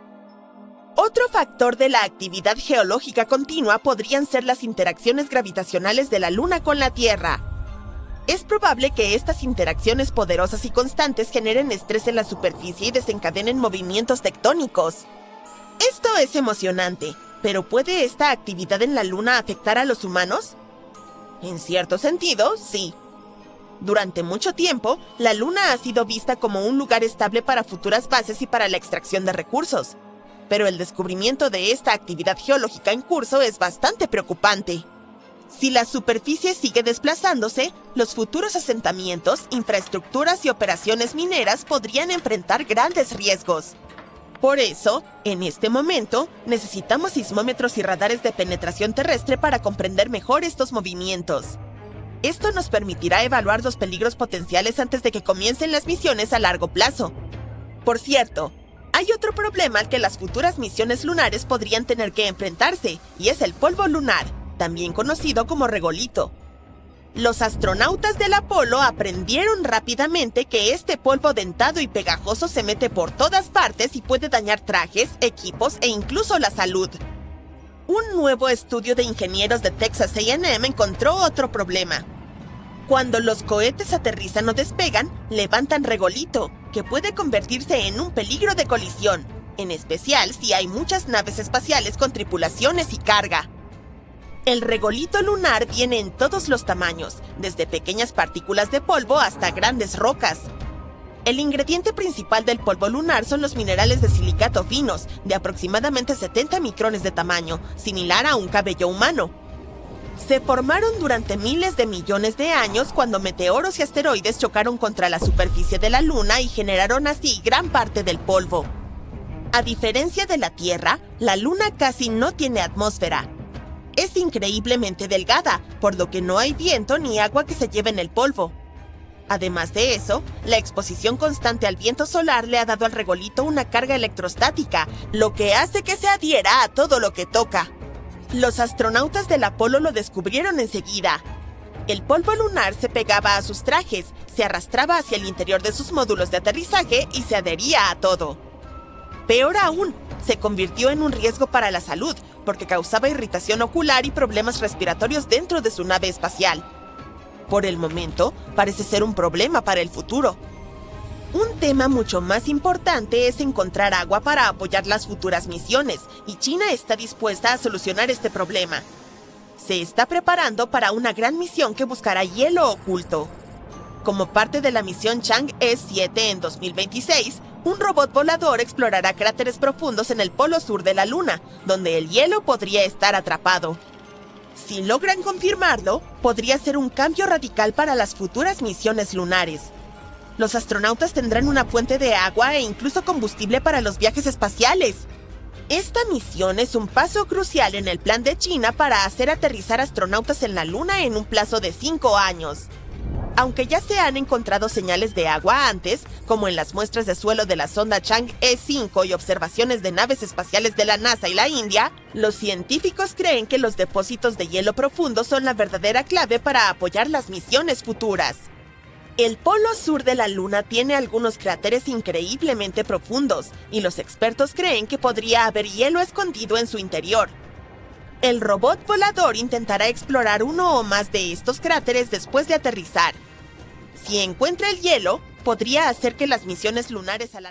Otro factor de la actividad geológica continua podrían ser las interacciones gravitacionales de la Luna con la Tierra. Es probable que estas interacciones poderosas y constantes generen estrés en la superficie y desencadenen movimientos tectónicos. Esto es emocionante, pero ¿puede esta actividad en la Luna afectar a los humanos? En cierto sentido, sí. Durante mucho tiempo, la Luna ha sido vista como un lugar estable para futuras bases y para la extracción de recursos. Pero el descubrimiento de esta actividad geológica en curso es bastante preocupante. Si la superficie sigue desplazándose, los futuros asentamientos, infraestructuras y operaciones mineras podrían enfrentar grandes riesgos. Por eso, en este momento, necesitamos sismómetros y radares de penetración terrestre para comprender mejor estos movimientos. Esto nos permitirá evaluar los peligros potenciales antes de que comiencen las misiones a largo plazo. Por cierto, hay otro problema al que las futuras misiones lunares podrían tener que enfrentarse, y es el polvo lunar, también conocido como regolito. Los astronautas del Apolo aprendieron rápidamente que este polvo dentado y pegajoso se mete por todas partes y puede dañar trajes, equipos e incluso la salud. Un nuevo estudio de ingenieros de Texas A&M encontró otro problema. Cuando los cohetes aterrizan o despegan, levantan regolito, que puede convertirse en un peligro de colisión, en especial si hay muchas naves espaciales con tripulaciones y carga. El regolito lunar viene en todos los tamaños, desde pequeñas partículas de polvo hasta grandes rocas. El ingrediente principal del polvo lunar son los minerales de silicato finos, de aproximadamente 70 micrones de tamaño, similar a un cabello humano. Se formaron durante miles de millones de años cuando meteoros y asteroides chocaron contra la superficie de la Luna y generaron así gran parte del polvo. A diferencia de la Tierra, la Luna casi no tiene atmósfera. Es increíblemente delgada, por lo que no hay viento ni agua que se lleven el polvo. Además de eso, la exposición constante al viento solar le ha dado al regolito una carga electrostática, lo que hace que se adhiera a todo lo que toca. Los astronautas del Apolo lo descubrieron enseguida. El polvo lunar se pegaba a sus trajes, se arrastraba hacia el interior de sus módulos de aterrizaje y se adhería a todo. Peor aún, se convirtió en un riesgo para la salud, porque causaba irritación ocular y problemas respiratorios dentro de su nave espacial. Por el momento, parece ser un problema para el futuro. Un tema mucho más importante es encontrar agua para apoyar las futuras misiones, y China está dispuesta a solucionar este problema. Se está preparando para una gran misión que buscará hielo oculto. Como parte de la misión Chang'e 7 en 2026, un robot volador explorará cráteres profundos en el polo sur de la Luna, donde el hielo podría estar atrapado. Si logran confirmarlo, podría ser un cambio radical para las futuras misiones lunares. Los astronautas tendrán una fuente de agua e incluso combustible para los viajes espaciales. Esta misión es un paso crucial en el plan de China para hacer aterrizar astronautas en la Luna en un plazo de 5 años. Aunque ya se han encontrado señales de agua antes, como en las muestras de suelo de la sonda Chang'e 5 y observaciones de naves espaciales de la NASA y la India, los científicos creen que los depósitos de hielo profundo son la verdadera clave para apoyar las misiones futuras. El polo sur de la Luna tiene algunos cráteres increíblemente profundos, y los expertos creen que podría haber hielo escondido en su interior. El robot volador intentará explorar uno o más de estos cráteres después de aterrizar. Si encuentra el hielo, podría hacer que las misiones lunares a la